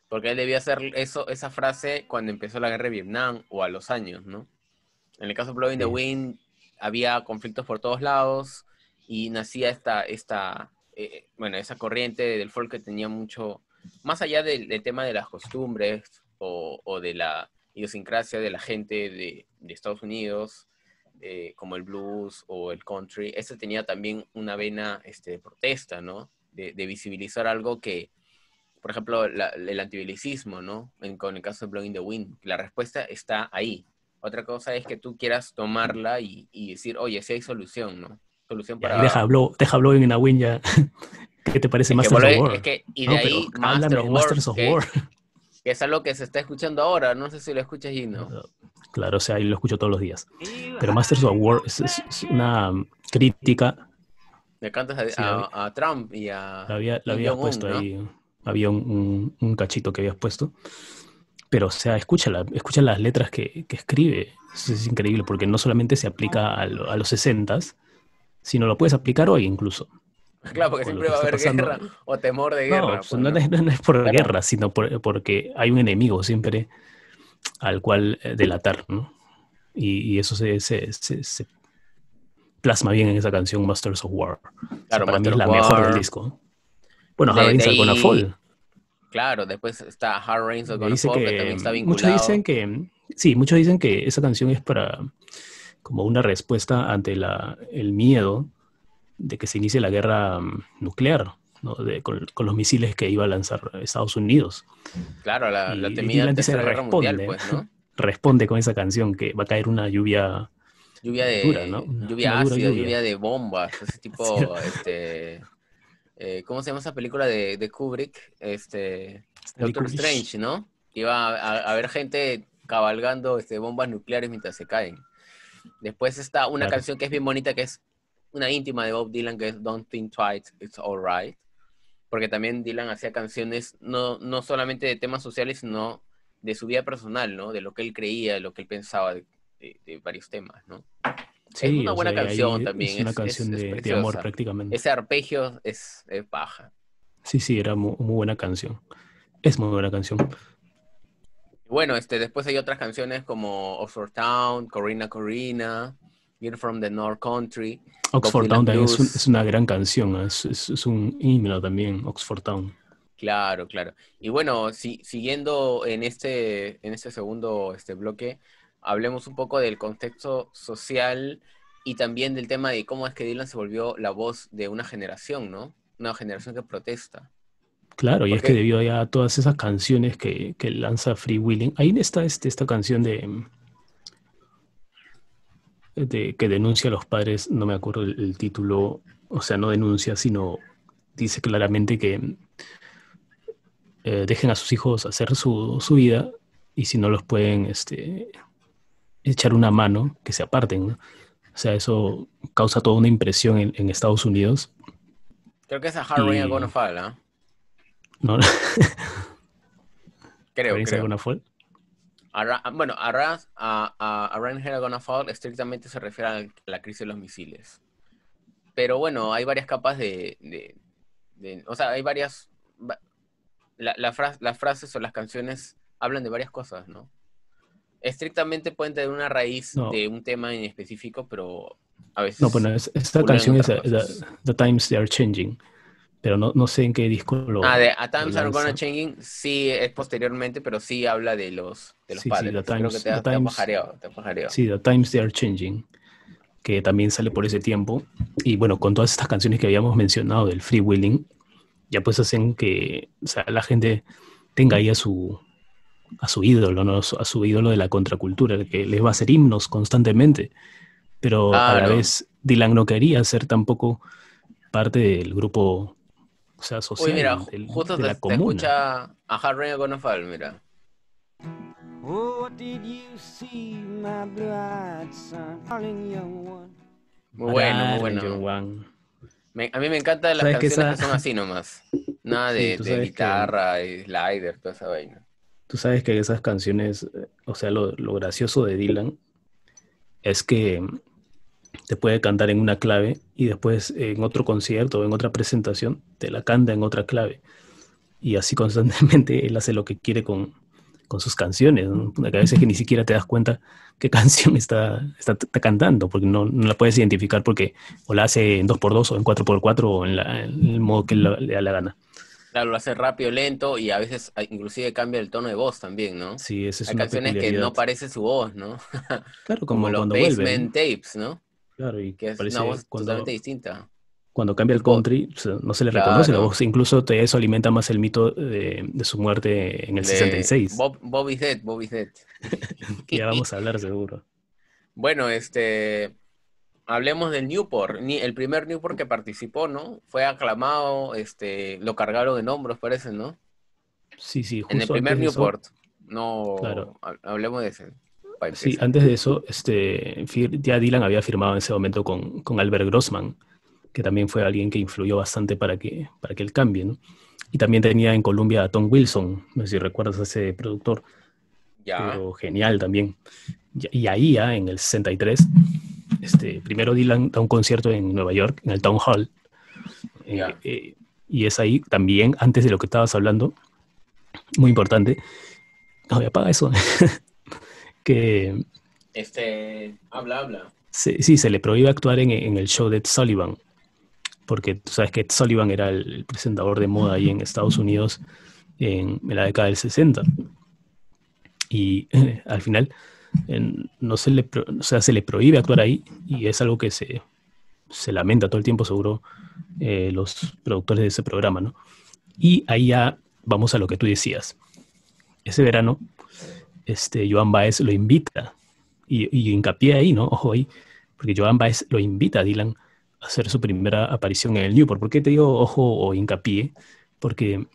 Speaker 1: Porque él debía hacer esa frase cuando empezó la guerra de Vietnam o a los años, ¿no? En el caso de Blowing the
Speaker 2: Sí,
Speaker 1: Wind, había conflictos por todos lados y nacía bueno, esa corriente del folk que tenía mucho, más allá del tema de las costumbres o de la idiosincrasia de la gente de Estados Unidos, como el blues o el country, ese tenía también una vena de protesta, ¿no? De visibilizar algo que, por ejemplo, el antibelicismo, ¿no? Con el caso de Blowing the Wind, la respuesta está ahí. Otra cosa es que tú quieras tomarla y decir, oye, sí hay solución, ¿no? Solución
Speaker 2: y ahí
Speaker 1: para...
Speaker 2: deja Blowing in a Wind ya. ¿Qué te parece Masters of War?
Speaker 1: Y de
Speaker 2: No, pero
Speaker 1: ahí Master
Speaker 2: háblame
Speaker 1: of
Speaker 2: de
Speaker 1: War,
Speaker 2: Masters of War.
Speaker 1: que es algo que se está escuchando ahora, no sé si lo escuchas, Gino.
Speaker 2: Claro, o sea, ahí lo escucho todos los días. Pero Masters of War es una crítica.
Speaker 1: Le cantas
Speaker 2: Sí,
Speaker 1: a Trump y a
Speaker 2: la
Speaker 1: Kim
Speaker 2: habías puesto
Speaker 1: Jong-un, ¿no?
Speaker 2: ahí. Había un cachito que habías puesto. Pero, o sea, escucha las letras que escribe. Eso es increíble porque no solamente se aplica a los 60s, sino lo puedes aplicar hoy incluso,
Speaker 1: Claro, porque
Speaker 2: con lo
Speaker 1: siempre
Speaker 2: que
Speaker 1: va a
Speaker 2: está
Speaker 1: haber
Speaker 2: pasando.
Speaker 1: guerra o temor de
Speaker 2: No,
Speaker 1: guerra,
Speaker 2: pues,
Speaker 1: pues,
Speaker 2: no,
Speaker 1: ¿no?
Speaker 2: no es por
Speaker 1: Claro.
Speaker 2: guerra, sino porque hay un enemigo siempre al cual delatar, ¿no? Y eso se plasma bien en esa canción Masters of War. O sea,
Speaker 1: Claro,
Speaker 2: para mí
Speaker 1: Master
Speaker 2: es
Speaker 1: of
Speaker 2: la mejor del
Speaker 1: War.
Speaker 2: disco. Bueno, Hard
Speaker 1: De
Speaker 2: Rain's Are Gonna
Speaker 1: ahí,
Speaker 2: Fall.
Speaker 1: claro, después está Hard Rain's Are
Speaker 2: Me
Speaker 1: Gonna
Speaker 2: dice
Speaker 1: Fall, que
Speaker 2: que,
Speaker 1: también está
Speaker 2: muchos dicen
Speaker 1: vinculado.
Speaker 2: que, sí, muchos dicen que esa canción es para como una respuesta ante el miedo de que se inicie la guerra nuclear, ¿no? Con los misiles que iba a lanzar Estados Unidos.
Speaker 1: Claro, la
Speaker 2: Y
Speaker 1: temida
Speaker 2: Dylan dice,
Speaker 1: Tercera Guerra Mundial,
Speaker 2: responde,
Speaker 1: pues, ¿no?
Speaker 2: responde con esa canción que va a caer una lluvia dura, ¿no? Una
Speaker 1: Lluvia
Speaker 2: dura
Speaker 1: ácida,
Speaker 2: lluvia.
Speaker 1: lluvia de bombas, ese
Speaker 2: Sí,
Speaker 1: tipo, ¿cómo se llama esa película de Kubrick?
Speaker 2: Stanley
Speaker 1: Doctor
Speaker 2: Kubrick.
Speaker 1: Strange, ¿no? Iba a haber gente cabalgando bombas nucleares mientras se caen. Después está una
Speaker 2: Claro.
Speaker 1: canción que es bien bonita, que es una íntima de Bob Dylan, que es Don't Think Twice, It's Alright. Porque también Dylan hacía canciones no solamente de temas sociales, sino de su vida personal, ¿no? De lo que él creía, de lo que él pensaba de varios temas, ¿no? Es
Speaker 2: Sí,
Speaker 1: una
Speaker 2: o sea,
Speaker 1: buena canción
Speaker 2: ahí es
Speaker 1: también,
Speaker 2: una canción
Speaker 1: es
Speaker 2: de amor
Speaker 1: preciosa.
Speaker 2: prácticamente.
Speaker 1: Ese arpegio es baja.
Speaker 2: Sí, sí, era muy buena canción. Es muy buena canción.
Speaker 1: Bueno, después hay otras canciones como Oxford Town, Corina Corina, Girl from the North Country, Bob
Speaker 2: Oxford Town
Speaker 1: Dylan
Speaker 2: también es
Speaker 1: Blues.
Speaker 2: una gran canción, es un himno también, Oxford Town.
Speaker 1: Claro, claro. Y bueno, siguiendo en este segundo bloque, hablemos un poco del contexto social y también del tema de cómo es que Dylan se volvió la voz de una generación, ¿no? Una generación que protesta.
Speaker 2: Claro, y es que
Speaker 1: Porque,
Speaker 2: debido a todas esas canciones que lanza Free Willing, ahí está esta canción que denuncia a los padres, no me acuerdo el título, o sea, no denuncia, sino dice claramente que dejen a sus hijos hacer su vida y si no los pueden echar una mano, que se aparten, ¿no? O sea, eso causa toda una impresión en Estados Unidos
Speaker 1: creo que es a Hard Rain I'm Gonna
Speaker 2: y
Speaker 1: Fall, ¿ah?
Speaker 2: no.
Speaker 1: Creo,
Speaker 2: ¿James
Speaker 1: creo.
Speaker 2: alguna fue?
Speaker 1: Bueno, a Rain I'm Gonna Fall estrictamente se refiere a la crisis de los misiles. Pero bueno, hay varias capas o sea, hay varias... las frases o las canciones hablan de varias cosas, ¿no? Estrictamente pueden tener una raíz
Speaker 2: No,
Speaker 1: de un tema en específico, pero a
Speaker 2: no,
Speaker 1: veces
Speaker 2: bueno, esta
Speaker 1: pulen
Speaker 2: canción es
Speaker 1: otras cosas.
Speaker 2: The Times They Are Changing, pero no sé en qué disco
Speaker 1: De A
Speaker 2: lo
Speaker 1: Times Are Gonna
Speaker 2: lanza.
Speaker 1: Changing sí es posteriormente, pero sí habla de los
Speaker 2: Sí, sí,
Speaker 1: padres. Creo que
Speaker 2: The
Speaker 1: te ha
Speaker 2: Times,
Speaker 1: pajareado, te ha pajareado.
Speaker 2: sí, The Times They Are Changing, que también sale por ese tiempo. Y bueno, con todas estas canciones que habíamos mencionado del freewheeling, ya pues hacen que, o sea, la gente tenga ahí a su ídolo, ¿no? A su ídolo de la contracultura, el que les va a hacer himnos constantemente. Pero a la
Speaker 1: Claro.
Speaker 2: vez Dylan no quería ser tampoco parte del grupo, o sea,
Speaker 1: Uy, mira,
Speaker 2: social,
Speaker 1: justo
Speaker 2: de la
Speaker 1: te
Speaker 2: comuna.
Speaker 1: escucha a Hard Rain I'm Gonna Fall, mira.
Speaker 3: Oh, what did you see, my blue-eyed son, darling young one?
Speaker 1: Muy bueno, muy
Speaker 2: Darling John
Speaker 1: bueno.
Speaker 2: One.
Speaker 1: A mí me encantan
Speaker 2: Tú
Speaker 1: las
Speaker 2: sabes que
Speaker 1: canciones que
Speaker 2: esa,
Speaker 1: son así nomás. Nada
Speaker 2: sí,
Speaker 1: de guitarra y slider, toda esa vaina.
Speaker 2: tú sabes que esas canciones, o sea, lo gracioso de Dylan es que te puede cantar en una clave y después en otro concierto o en otra presentación te la canta en otra clave. Y así constantemente él hace lo que quiere con sus canciones, ¿no? Que a veces que ni siquiera te das cuenta qué canción está cantando, porque no la puedes identificar porque o la hace en 2x2 o en 4x4 o en el modo que le da la gana.
Speaker 1: Claro, lo hace rápido, lento y a veces inclusive cambia el tono de voz también, ¿no?
Speaker 2: Sí, esa es
Speaker 1: Hay
Speaker 2: una
Speaker 1: canciones que
Speaker 2: peculiaridad.
Speaker 1: no parece su voz, ¿no?
Speaker 2: Claro,
Speaker 1: Como
Speaker 2: como
Speaker 1: los
Speaker 2: cuando vuelve, ¿no?
Speaker 1: Basement Tapes, ¿no?
Speaker 2: Claro, y
Speaker 1: Que es una
Speaker 2: parece
Speaker 1: voz totalmente distinta.
Speaker 2: cuando cambia el
Speaker 1: Tipo,
Speaker 2: country, o sea, no se le reconoce la
Speaker 1: claro,
Speaker 2: voz. Incluso eso alimenta más el mito de su muerte en el
Speaker 1: de
Speaker 2: 66,
Speaker 1: Bobby Dead, Bobby Dead.
Speaker 2: que ya vamos a hablar seguro.
Speaker 1: Bueno, hablemos del Newport. El primer Newport que participó, ¿no? Fue aclamado, lo cargaron en hombros, parece, ¿no?
Speaker 2: Sí, sí,
Speaker 1: En el
Speaker 2: justo
Speaker 1: primer
Speaker 2: antes de eso,
Speaker 1: Newport. No,
Speaker 2: claro,
Speaker 1: hablemos de ese. para
Speaker 2: Sí,
Speaker 1: empezar.
Speaker 2: antes de eso, ya Dylan había firmado en ese momento con Albert Grossman, que también fue alguien que influyó bastante para que él cambie, ¿no? Y también tenía en Colombia a Tom Wilson, no sé si recuerdas a ese productor,
Speaker 1: Ya,
Speaker 2: pero genial también. Y ahí, en el 63, primero Dylan da un concierto en Nueva York, en el Town Hall,
Speaker 1: ya.
Speaker 2: y es ahí también, antes de lo que estabas hablando, muy importante, no, apaga eso, que
Speaker 1: Habla.
Speaker 2: sí, se le prohíbe actuar en el show de Ed Sullivan, porque tú sabes que Ed Sullivan era el presentador de moda ahí en Estados Unidos en la década del 60. Y al final no se le, o sea, se le prohíbe actuar ahí y es algo que se lamenta todo el tiempo, seguro, los productores de ese programa, ¿no? Y ahí ya vamos a lo que tú decías. Ese verano, Joan Baez lo invita y hincapié ahí, ¿no? Ojo ahí, porque Joan Baez lo invita a Dylan a hacer su primera aparición en el Newport. ¿Por qué te digo ojo o hincapié? Porque,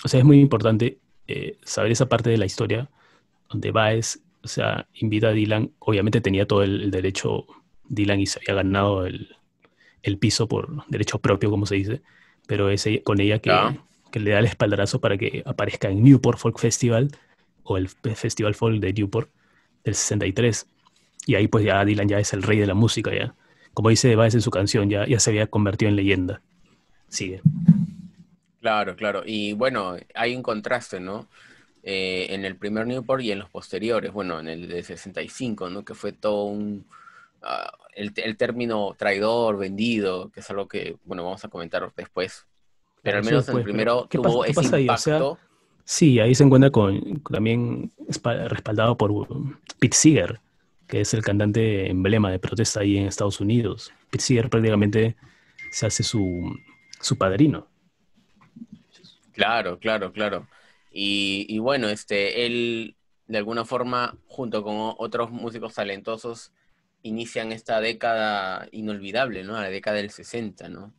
Speaker 2: o sea, es muy importante saber esa parte de la historia donde Baez, o sea, invita a Dylan. Obviamente tenía todo el derecho Dylan y se había ganado el piso por derecho propio, como se dice, pero es con ella
Speaker 1: Ya,
Speaker 2: que le da el espaldarazo para que aparezca en Newport Folk Festival o el Festival Folk de Newport del 63. Y ahí pues ya Dylan ya es el rey de la música ya. Como dice Baez en su canción, ya se había convertido en leyenda. Sigue.
Speaker 1: claro, claro. Y bueno, hay un contraste, ¿no? En el primer Newport y en los posteriores, bueno, en el de 65, ¿no? Que fue todo el término traidor, vendido, que es algo que, bueno, vamos a comentar después. Pero
Speaker 2: Claro,
Speaker 1: al
Speaker 2: eso
Speaker 1: menos en el
Speaker 2: después, pero
Speaker 1: primero tuvo
Speaker 2: qué
Speaker 1: ese
Speaker 2: pasa ahí? O sea,
Speaker 1: impacto.
Speaker 2: sí, ahí se encuentra también respaldado por Pete Seeger, que es el cantante emblema de protesta ahí en Estados Unidos. Pete Seeger prácticamente se hace su padrino.
Speaker 1: Claro, claro, claro. Y bueno, él de alguna forma, junto con otros músicos talentosos, inician esta década inolvidable, ¿no? La década del 60, ¿no?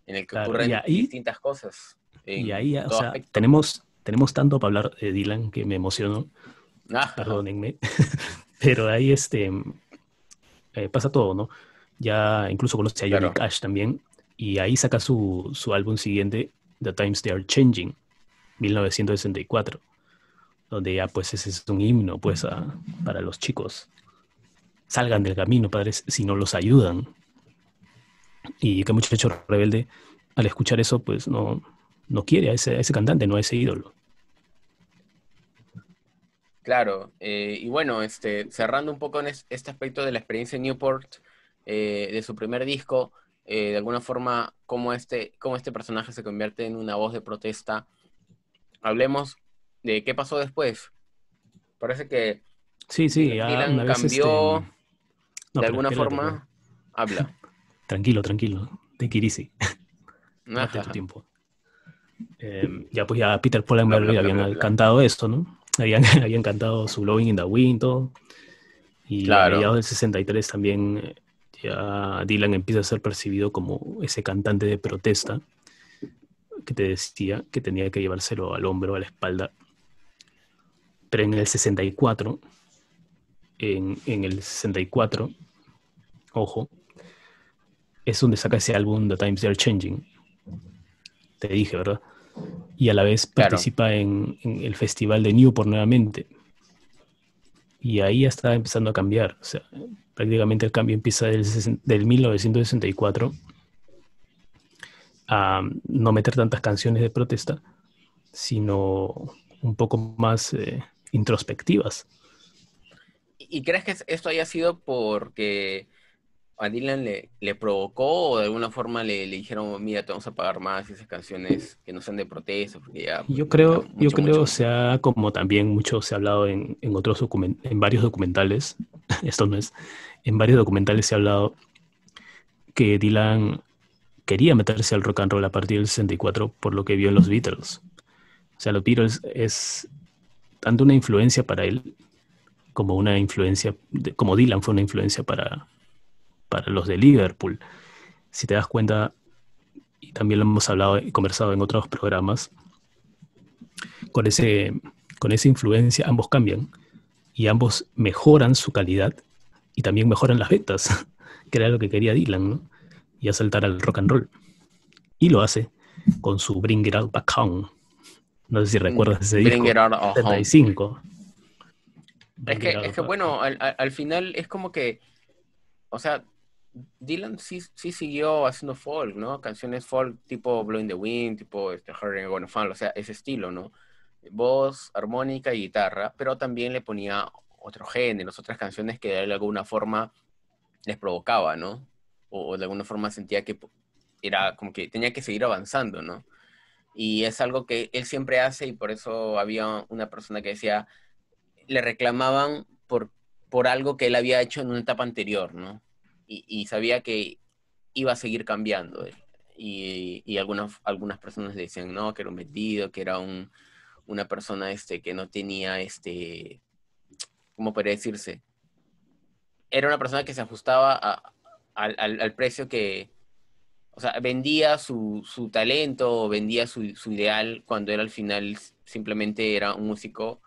Speaker 1: En el que
Speaker 2: Claro,
Speaker 1: ocurren distintas cosas
Speaker 2: y
Speaker 1: en
Speaker 2: ahí, o
Speaker 1: todo
Speaker 2: sea,
Speaker 1: aspecto.
Speaker 2: tenemos tanto para hablar de Dylan que me emocionó,
Speaker 1: Ah,
Speaker 2: perdónenme, pero ahí pasa todo, ¿no? Ya incluso conoce a Johnny
Speaker 1: claro.
Speaker 2: Cash también, y ahí saca su álbum siguiente, The Times They Are Changing, 1964, donde ya pues ese es un himno pues para los chicos. Salgan del camino, padres, si no los ayudan. Y que muchacho rebelde, al escuchar eso, pues no quiere a ese cantante, no a ese ídolo.
Speaker 1: Claro, y bueno, cerrando un poco en este aspecto de la experiencia en Newport, de su primer disco, de alguna forma, cómo este personaje se convierte en una voz de protesta. Hablemos de qué pasó después. Parece que
Speaker 2: Sí, sí, ya
Speaker 1: Dylan
Speaker 2: una vez
Speaker 1: cambió
Speaker 2: No,
Speaker 1: de
Speaker 2: pero
Speaker 1: alguna
Speaker 2: espérate, pues.
Speaker 1: forma. Habla.
Speaker 2: Tranquilo, tranquilo. Take it easy. Tómate tu
Speaker 1: Ajá.
Speaker 2: tiempo. Ya pues ya Peter Paul and
Speaker 1: Bla, bla,
Speaker 2: Mary
Speaker 1: bla, bla,
Speaker 2: habían
Speaker 1: bla.
Speaker 2: cantado esto, ¿no? Habían cantado su Blowing in the Wind, todo. Y a
Speaker 1: Claro,
Speaker 2: mediados del 63 también ya Dylan empieza a ser percibido como ese cantante de protesta que te decía que tenía que llevárselo al hombro, a la espalda. Pero en el 64, en el 64, ojo, es donde saca ese álbum The Times They Are Changing. Te dije, ¿verdad? Y a la vez
Speaker 1: claro.
Speaker 2: participa en el Festival de Newport nuevamente. Y ahí ya está empezando a cambiar. O sea, prácticamente el cambio empieza del 1964 a no meter tantas canciones de protesta, sino un poco más introspectivas.
Speaker 1: ¿Y crees que esto haya sido porque a Dylan le provocó o de alguna forma le dijeron, mira, te vamos a pagar más esas canciones que no sean de protesta, porque ya, pues, no, ya,
Speaker 2: Yo
Speaker 1: mucho,
Speaker 2: creo,
Speaker 1: mucho?
Speaker 2: sea como también mucho se ha hablado en otros en varios documentales, esto no es, en varios documentales se ha hablado que Dylan quería meterse al rock and roll a partir del 64 por lo que vio en los Beatles. O sea, los Beatles es tanto una influencia para él como una influencia, como Dylan fue una influencia para los de Liverpool. Si te das cuenta, y también lo hemos hablado y conversado en otros programas, con, ese, con esa influencia ambos cambian. y ambos mejoran su calidad y también mejoran las ventas, que era lo que quería Dylan, ¿no? Y a saltar al rock and roll. Y lo hace con su Bring It All Back Home. No sé si recuerdas ese
Speaker 1: Bring
Speaker 2: disco,
Speaker 1: It Out of Home.
Speaker 2: 75.
Speaker 1: Es
Speaker 2: Bring It
Speaker 1: que,
Speaker 2: All
Speaker 1: es que
Speaker 2: Back
Speaker 1: bueno,
Speaker 2: Home.
Speaker 1: al final es como que, o sea, Dylan sí siguió haciendo folk, ¿no? Canciones folk tipo Blowing the Wind, tipo Hurry Gonna Fall, o sea, ese estilo, ¿no? Voz, armónica y guitarra, pero también le ponía otros géneros, otras canciones que de alguna forma les provocaba, ¿no? O de alguna forma sentía que era como que tenía que seguir avanzando, ¿no? Y es algo que él siempre hace y por eso había una persona que decía, le reclamaban por algo que él había hecho en una etapa anterior, ¿no? Y sabía que iba a seguir cambiando él. Y algunas personas le decían, no, que era un vendido, que era una persona que no tenía, ¿cómo podría decirse? Era una persona que se ajustaba al precio que, o sea, vendía su talento, vendía su ideal, cuando él al final simplemente era un músico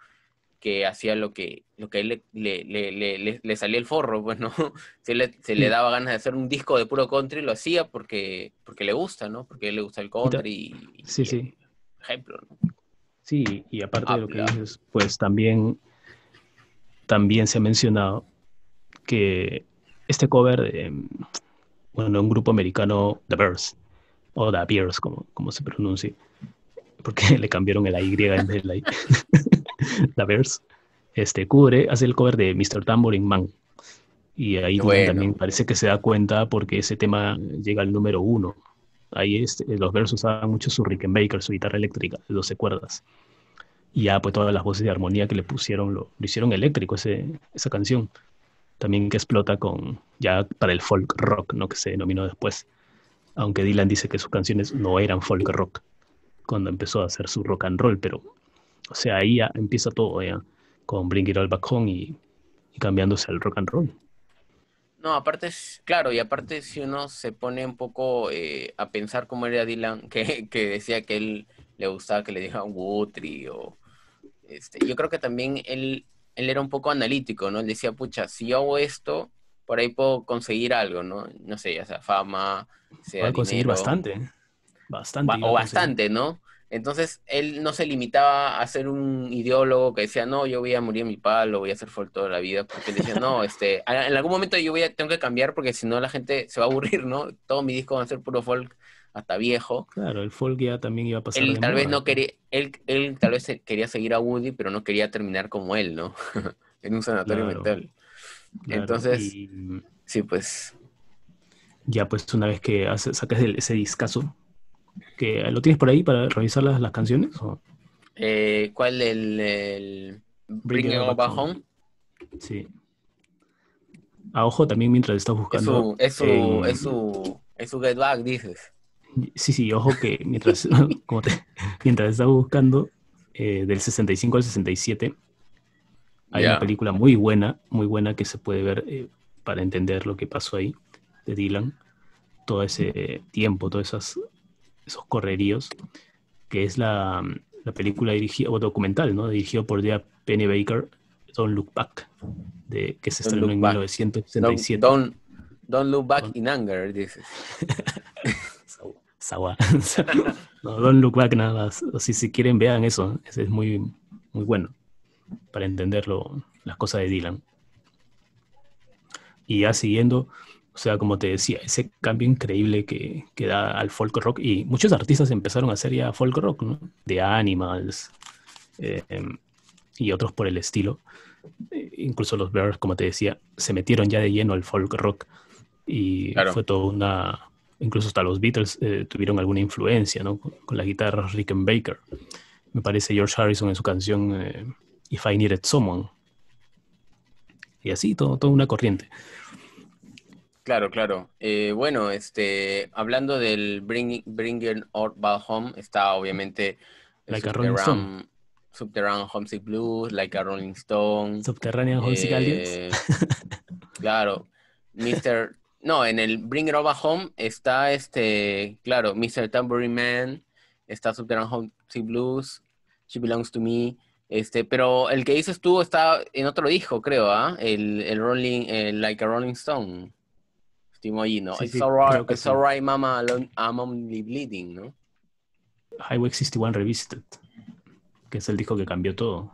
Speaker 1: que hacía lo que a él le salía el forro, pues, ¿no? Se le
Speaker 2: Sí,
Speaker 1: daba ganas de hacer un disco de puro country, lo hacía porque le gusta, ¿no? Porque a él le gusta el
Speaker 2: y
Speaker 1: country
Speaker 2: sí,
Speaker 1: y
Speaker 2: sí.
Speaker 1: ejemplo, ¿no?
Speaker 2: Sí, y aparte de lo que
Speaker 1: Habla.
Speaker 2: dices, pues también se ha mencionado que este cover de, bueno, un grupo americano, The Bears, o The Bears, como se pronuncia, porque le cambiaron el Y en vez de la I. The Bears, hace el cover de Mr. Tambourine Man. Y ahí
Speaker 1: Qué
Speaker 2: Dylan
Speaker 1: bueno.
Speaker 2: también parece que se da cuenta porque ese tema llega al número 1. Ahí los Bears usaban mucho su Rickenbacker, su guitarra eléctrica de 12 cuerdas. Y ya pues todas las voces de armonía que le pusieron lo hicieron eléctrico esa canción. También que explota ya para el folk rock, ¿no? Que se denominó después. Aunque Dylan dice que sus canciones no eran folk rock cuando empezó a hacer su rock and roll, pero, o sea, ahí ya empieza todo, ya, con Bring It All Back Home y cambiándose al rock and roll.
Speaker 1: No, aparte claro, y aparte si uno se pone un poco a pensar cómo era Dylan, que decía que él le gustaba que le dijeran Guthrie yo creo que también él era un poco analítico, ¿no? Él decía, pucha, si yo hago esto, por ahí puedo conseguir algo, ¿no? No sé, ya sea fama,
Speaker 2: Va
Speaker 1: sea
Speaker 2: a conseguir
Speaker 1: dinero,
Speaker 2: bastante iba
Speaker 1: o
Speaker 2: a conseguir.
Speaker 1: bastante, ¿no? Entonces, él no se limitaba a ser un ideólogo que decía, no, yo voy a morir en mi palo, voy a hacer folk toda la vida, porque él decía, no, en algún momento tengo que cambiar porque si no la gente se va a aburrir, ¿no? Todo mi disco va a ser puro folk hasta viejo.
Speaker 2: Claro, el folk ya también iba a pasar
Speaker 1: Él
Speaker 2: de
Speaker 1: tal vez
Speaker 2: moda.
Speaker 1: no quería, él tal vez quería seguir a Woody, pero no quería terminar como él, ¿no? En un sanatorio
Speaker 2: Claro,
Speaker 1: mental.
Speaker 2: claro.
Speaker 1: Entonces,
Speaker 2: Y
Speaker 1: sí, pues,
Speaker 2: ya pues una vez que sacas ese discazo, que lo tienes por ahí para revisar las canciones, ¿o?
Speaker 1: ¿cuál el
Speaker 2: Bring
Speaker 1: Bring
Speaker 2: It
Speaker 1: It
Speaker 2: All
Speaker 1: All
Speaker 2: Back
Speaker 1: Back
Speaker 2: Home.
Speaker 1: Home?
Speaker 2: Sí. A ojo también mientras estás
Speaker 1: Es
Speaker 2: buscando
Speaker 1: su, es su, es
Speaker 2: en...
Speaker 1: su, es su Get Back, dices.
Speaker 2: Sí, sí, ojo que mientras, mientras estás buscando del 65 al 67, hay una
Speaker 1: Ya.
Speaker 2: película muy buena que se puede ver para entender lo que pasó ahí de Dylan, todo ese tiempo, todos esos correríos, que es la película dirigida, o documental, ¿no? Dirigido por Penny Baker, Don't Look Back, que se
Speaker 1: Don't
Speaker 2: estrenó
Speaker 1: look
Speaker 2: en
Speaker 1: back. Don't,
Speaker 2: 1967.
Speaker 1: don't, don't look back
Speaker 2: Don't,
Speaker 1: in anger, dices.
Speaker 2: Sawa. No, Don't Look Back nada más. O si quieren, vean eso. Ese es muy, muy bueno para entender las cosas de Dylan. Y ya siguiendo, o sea, como te decía, ese cambio increíble que da al folk rock. Y muchos artistas empezaron a hacer ya folk rock, ¿no? The Animals eh, y otros por el estilo. Incluso los Bears, como te decía, se metieron ya de lleno al folk rock. Y
Speaker 1: Claro.
Speaker 2: fue toda una... Incluso hasta los Beatles tuvieron alguna influencia, ¿no? Con las guitarras Rickenbacker. Me parece George Harrison en su canción If I Needed Someone. Y así, toda una corriente.
Speaker 1: Claro, claro. Bueno, hablando del Bringing Our Back Home, está obviamente el
Speaker 2: Like a Rolling Stone.
Speaker 1: Subterranean Homesick Blues, Like a Rolling Stone.
Speaker 2: Subterranean Homesick Aliens.
Speaker 1: eh, claro, Mr. No, en el Bring It All Back Home está claro, Mr. Tambourine Man, está Subterranean Homesick Blues, She Belongs to Me, Pero el que dices tú está en otro disco, creo, ¿ah? El Rolling, Like a Rolling Stone. Estimo allí, ¿no?
Speaker 2: Sí, sí, creo que
Speaker 1: It's
Speaker 2: sí.
Speaker 1: alright, mama, I'm only bleeding, ¿no?
Speaker 2: Highway 61 Revisited, que es el disco que cambió todo.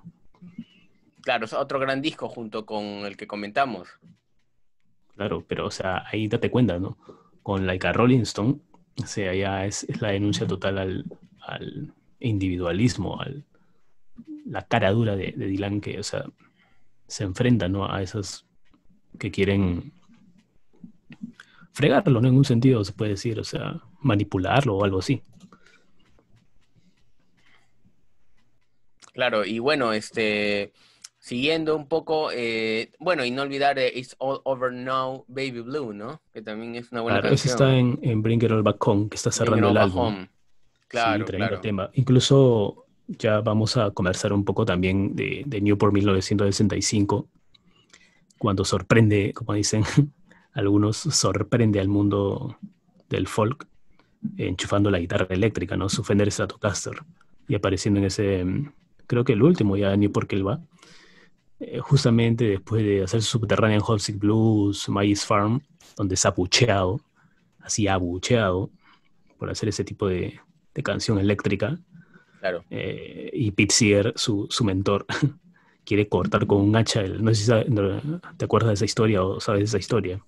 Speaker 1: Claro, es otro gran disco junto con el que comentamos.
Speaker 2: Claro, pero o sea, ahí date cuenta, ¿no? Con Like a Rolling Stone, o sea, ya es la denuncia total al individualismo, la cara dura de Dylan que, o sea, se enfrenta, ¿no? A esos que quieren fregarlo, ¿no? En un sentido, se puede decir, o sea, manipularlo o algo así.
Speaker 1: Claro, y bueno, siguiendo un poco, bueno, y no olvidar It's All Over Now, Baby Blue, ¿no? Que también es una buena
Speaker 2: Claro, ese está
Speaker 1: canción.
Speaker 2: en Bring It All Back Home, que está
Speaker 1: Bring It
Speaker 2: cerrando
Speaker 1: All
Speaker 2: el
Speaker 1: Back
Speaker 2: álbum.
Speaker 1: Home.
Speaker 2: Sí,
Speaker 1: Claro,
Speaker 2: tremendo
Speaker 1: claro.
Speaker 2: tema. Incluso ya vamos a conversar un poco también de Newport 1965, cuando sorprende, como dicen algunos, sorprende al mundo del folk, enchufando la guitarra eléctrica, ¿no? Su Fender Stratocaster, y apareciendo en ese, creo que el último ya Newport que él va, justamente después de hacer su subterránea en Homesick Blues, Maíz Farm, donde se ha abucheado, así abucheado, por hacer ese tipo de canción eléctrica.
Speaker 1: Claro.
Speaker 2: Y Pete Seeger, su mentor, quiere cortar con un hacha. No sé si te acuerdas de esa historia o sabes de esa historia.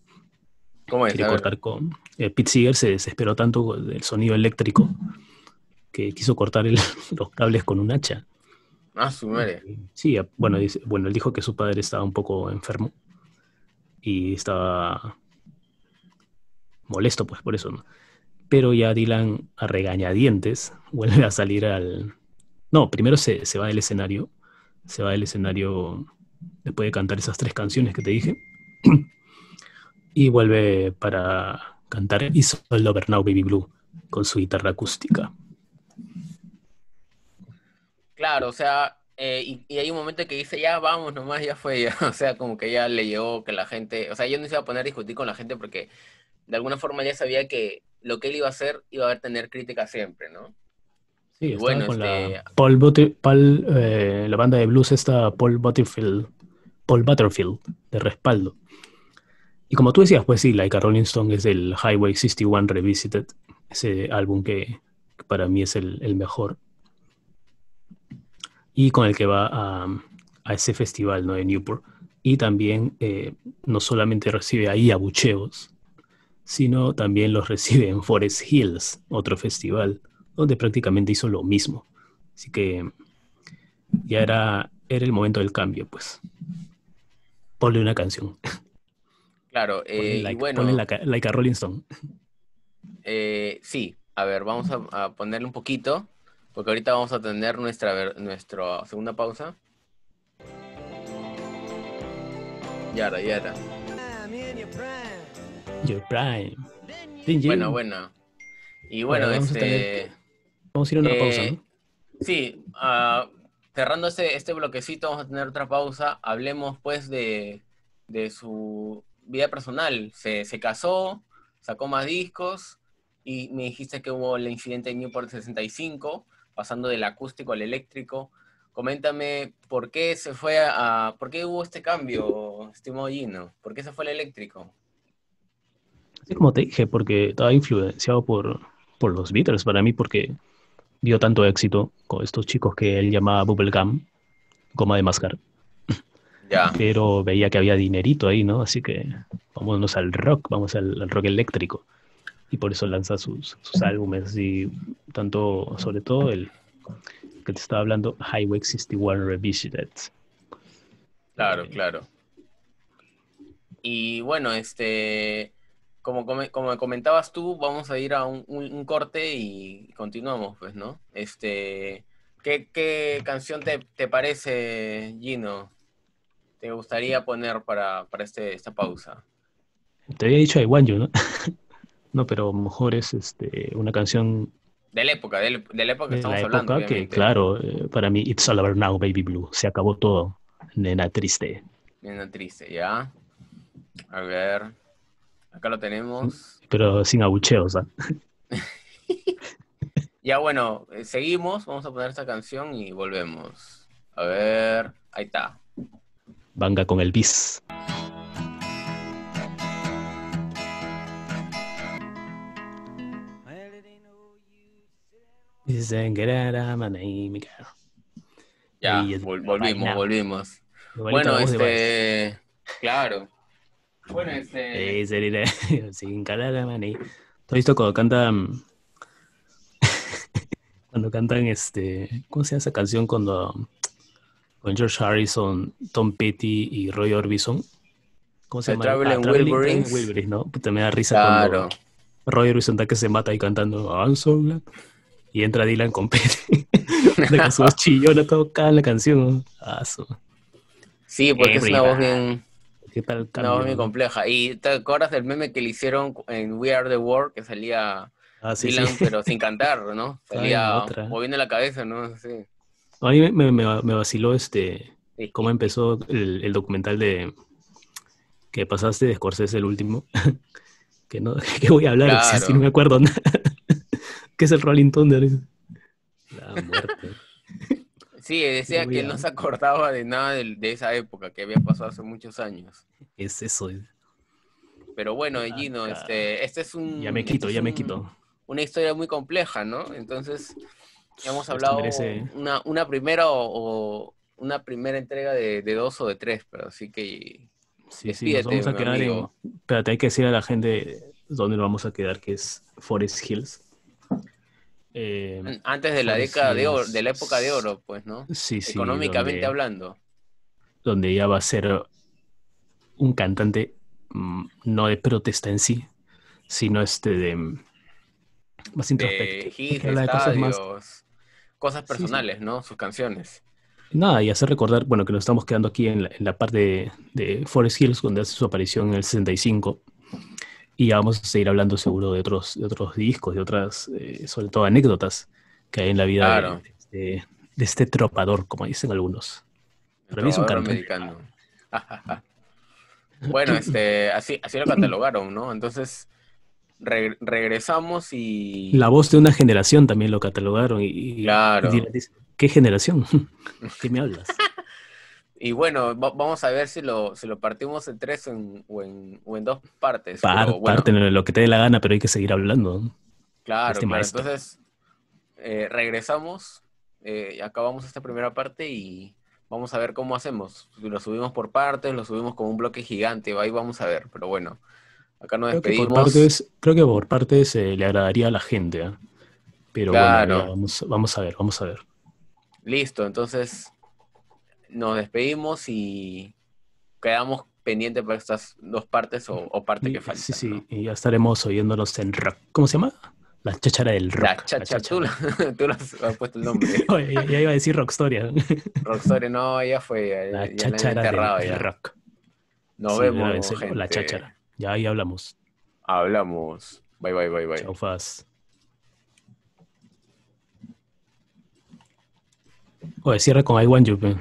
Speaker 1: ¿Cómo es?
Speaker 2: Quiere
Speaker 1: A ver.
Speaker 2: cortar con... Pete Seeger se desesperó tanto del sonido eléctrico que quiso cortar los cables con un hacha.
Speaker 1: Ah, su madre.
Speaker 2: Sí, bueno, él dijo que su padre estaba un poco enfermo y estaba molesto pues por eso, ¿no? Pero ya Dylan a regañadientes vuelve a salir al... No, primero se va del escenario, se va del escenario después de cantar esas 3 canciones que te dije, y vuelve para cantar It's All Over Now Baby Blue con su guitarra acústica.
Speaker 1: Claro, o sea, y hay un momento que dice, ya vamos nomás, ya fue, ya. O sea, como que ya le llegó que la gente, o sea, yo no se iba a poner a discutir con la gente porque de alguna forma ya sabía que lo que él iba a hacer iba a tener crítica siempre, ¿no?
Speaker 2: Sí,
Speaker 1: Y
Speaker 2: estaba
Speaker 1: bueno,
Speaker 2: con la banda de blues esta Paul Butterfield de respaldo. Y como tú decías, pues sí, Like a Rolling Stone es el Highway 61 Revisited, ese álbum que para mí es el mejor. Y con el que va a ese festival, ¿no? De Newport. Y también no solamente recibe ahí abucheos, sino también los recibe en Forest Hills, otro festival, donde prácticamente hizo lo mismo. Así que ya era el momento del cambio, pues. Ponle una canción.
Speaker 1: claro, y
Speaker 2: Ponle
Speaker 1: bueno,
Speaker 2: like a Rolling Stone.
Speaker 1: sí, a ver, vamos a ponerle un poquito, porque ahorita vamos a tener nuestra segunda pausa. Ya era, ya era.
Speaker 3: I'm in your prime.
Speaker 2: Your Prime.
Speaker 3: Then
Speaker 1: Bueno,
Speaker 2: Then
Speaker 1: bueno. Y bueno,
Speaker 2: Bueno, vamos a ir a una pausa,
Speaker 1: eh,
Speaker 2: ¿no?
Speaker 1: sí, cerrando este bloquecito, vamos a tener otra pausa. Hablemos pues de su vida personal. Se casó, sacó más discos y me dijiste que hubo el incidente en Newport 65, pasando del acústico al eléctrico. Coméntame por qué por qué hubo este cambio, estimado Gino. ¿Por qué se fue al eléctrico?
Speaker 2: Así como te dije, porque estaba influenciado por los Beatles para mí, porque vio tanto éxito con estos chicos que él llamaba Bubblegum, goma de mascar,
Speaker 1: Ya.
Speaker 2: pero veía que había dinerito ahí, ¿no? Así que vámonos al rock, vamos al rock eléctrico. Y por eso lanza sus álbumes y tanto, sobre todo el que te estaba hablando, Highway 61 Revisited.
Speaker 1: Claro, claro. Y bueno, como comentabas tú, vamos a ir a un corte y continuamos, pues, ¿no? ¿Qué canción te parece, Gino? ¿Te gustaría poner para esta pausa?
Speaker 2: Te había dicho I Want You, ¿no? No, pero mejor es una canción
Speaker 1: De la época, de la época que
Speaker 2: de la
Speaker 1: estamos hablando,
Speaker 2: época que,
Speaker 1: obviamente.
Speaker 2: claro, para mí, It's All Over Now, Baby Blue. Se acabó todo, nena triste.
Speaker 1: Bien triste, ¿ya? A ver, acá lo tenemos.
Speaker 2: Pero sin abucheos, ¿ah?
Speaker 1: Ya bueno, seguimos, vamos a poner esta canción y volvemos. A ver, ahí está.
Speaker 2: Venga con el bis.
Speaker 3: Well, it ain't no use.
Speaker 2: Dicen que era my name, girl.
Speaker 1: Ya,
Speaker 2: Ahí es right
Speaker 1: volvimos,
Speaker 2: now.
Speaker 1: volvimos.
Speaker 2: Igualito
Speaker 1: Bueno,
Speaker 2: la voz de Vice.
Speaker 1: claro. Bueno,
Speaker 2: Sin cara la maní. ¿Tú has visto cuando cantan, ¿cómo se llama esa canción con George Harrison, Tom Petty y Roy Orbison? ¿Cómo se
Speaker 1: The
Speaker 2: llama?
Speaker 1: Traveling
Speaker 2: Traveling
Speaker 1: Wilburys.
Speaker 2: Wilburys, ¿no? Puta, me da risa
Speaker 1: Claro.
Speaker 2: cuando Roy Orbison está que se mata ahí cantando I'm so glad. Y entra Dylan con Petty. De con su voz chillona toca la canción, ¿no?
Speaker 1: Sí, porque es
Speaker 2: Everybody. ¿Qué tal
Speaker 1: una voz
Speaker 2: cambio,
Speaker 1: muy
Speaker 2: no?
Speaker 1: compleja. ¿Y te acuerdas del meme que le hicieron en We Are the World, que salía
Speaker 2: Sí, sí.
Speaker 1: Dylan, pero sin cantar, ¿no?
Speaker 2: Estaba en
Speaker 1: Salía
Speaker 2: otra.
Speaker 1: moviendo la cabeza, ¿no? Sí.
Speaker 2: A mí me vaciló cómo empezó el documental que pasaste de Scorsese, el último. Que no, ¿qué voy a hablar? Si no
Speaker 1: Claro.
Speaker 2: me acuerdo nada. ¿Qué es el Rolling Thunder? La muerte.
Speaker 1: Sí,
Speaker 2: ¿Qué
Speaker 1: decía
Speaker 2: voy
Speaker 1: que él
Speaker 2: a-
Speaker 1: no se acordaba de nada de esa época, que había pasado hace muchos años.
Speaker 2: Es eso.
Speaker 1: Pero bueno, Gino,
Speaker 2: Acá.
Speaker 1: este es
Speaker 2: Ya me quito, ya me quito.
Speaker 1: una historia muy compleja, ¿no? Entonces, hemos
Speaker 2: Esto
Speaker 1: hablado
Speaker 2: merece.
Speaker 1: una primera o una primera entrega de dos o de tres, pero así que
Speaker 2: Sí, sí, nos
Speaker 1: despídete,
Speaker 2: vamos a
Speaker 1: mi
Speaker 2: quedar en.
Speaker 1: amigo.
Speaker 2: Espérate, hay que decir a la gente dónde nos vamos a quedar, que es Forest Hills.
Speaker 1: Antes de la
Speaker 2: Forest
Speaker 1: década de oro, de
Speaker 2: Hills.
Speaker 1: la época de oro, pues, ¿no?
Speaker 2: Sí, sí,
Speaker 1: Económicamente hablando.
Speaker 2: donde ya va a ser un cantante no de protesta en sí, sino más
Speaker 1: De
Speaker 2: introspectivo,
Speaker 1: hits,
Speaker 2: que
Speaker 1: de
Speaker 2: habla de cosas más.
Speaker 1: estadios, cosas
Speaker 2: Sí, sí.
Speaker 1: personales, ¿no? Sus canciones.
Speaker 2: Nada, y hacer recordar, bueno, que nos estamos quedando aquí en la parte de Forest Hills, donde hace su aparición en el 65, y ya vamos a seguir hablando seguro de otros discos, de otras, sobre todo anécdotas que hay en la vida
Speaker 1: Claro,
Speaker 2: de este tropador, como dicen algunos.
Speaker 1: el
Speaker 2: Para mí es un
Speaker 1: trovador
Speaker 2: cantante.
Speaker 1: americano. Bueno, así lo catalogaron, ¿no? Entonces, regresamos y...
Speaker 2: La voz de una generación también lo catalogaron y
Speaker 1: Claro.
Speaker 2: Dylan dice, ¿qué generación? ¿Qué me hablas?
Speaker 1: Y bueno, vamos a ver si lo partimos en tres o en dos partes. Pero bueno,
Speaker 2: Parte lo que te dé la gana, pero hay que seguir hablando, ¿no? De
Speaker 1: claro,
Speaker 2: este
Speaker 1: claro.
Speaker 2: maestro.
Speaker 1: Entonces, regresamos, acabamos esta primera parte y vamos a ver cómo hacemos. Si lo subimos por partes, lo subimos como un bloque gigante, ahí vamos a ver. Pero bueno, acá nos despedimos.
Speaker 2: Creo que por partes le agradaría a la gente, ¿ah? Pero bueno, ya
Speaker 1: Claro,
Speaker 2: vamos a ver, vamos a ver.
Speaker 1: listo. Entonces, nos despedimos y quedamos pendientes para estas dos partes o parte que
Speaker 2: Sí,
Speaker 1: faltan,
Speaker 2: sí,
Speaker 1: ¿no?
Speaker 2: y ya estaremos oyéndonos en rock. ¿Cómo se llama? La cháchara del
Speaker 1: La
Speaker 2: rock. La
Speaker 1: chacha, tú,
Speaker 2: cháchara.
Speaker 1: tú le has puesto el nombre.
Speaker 2: Oye, ya iba a decir Rockstoria.
Speaker 1: Roxore, no, ya fue,
Speaker 2: La
Speaker 1: ya la han
Speaker 2: cháchara del
Speaker 1: enterrado ya.
Speaker 2: rock.
Speaker 1: Nos
Speaker 2: Sí, debe
Speaker 1: vemos,
Speaker 2: decirlo, la
Speaker 1: gente.
Speaker 2: cháchara. Ya ahí hablamos.
Speaker 1: Hablamos. Bye, bye, bye,
Speaker 2: Chao,
Speaker 1: bye.
Speaker 2: Faz. Oye, cierra con I Want You, pe.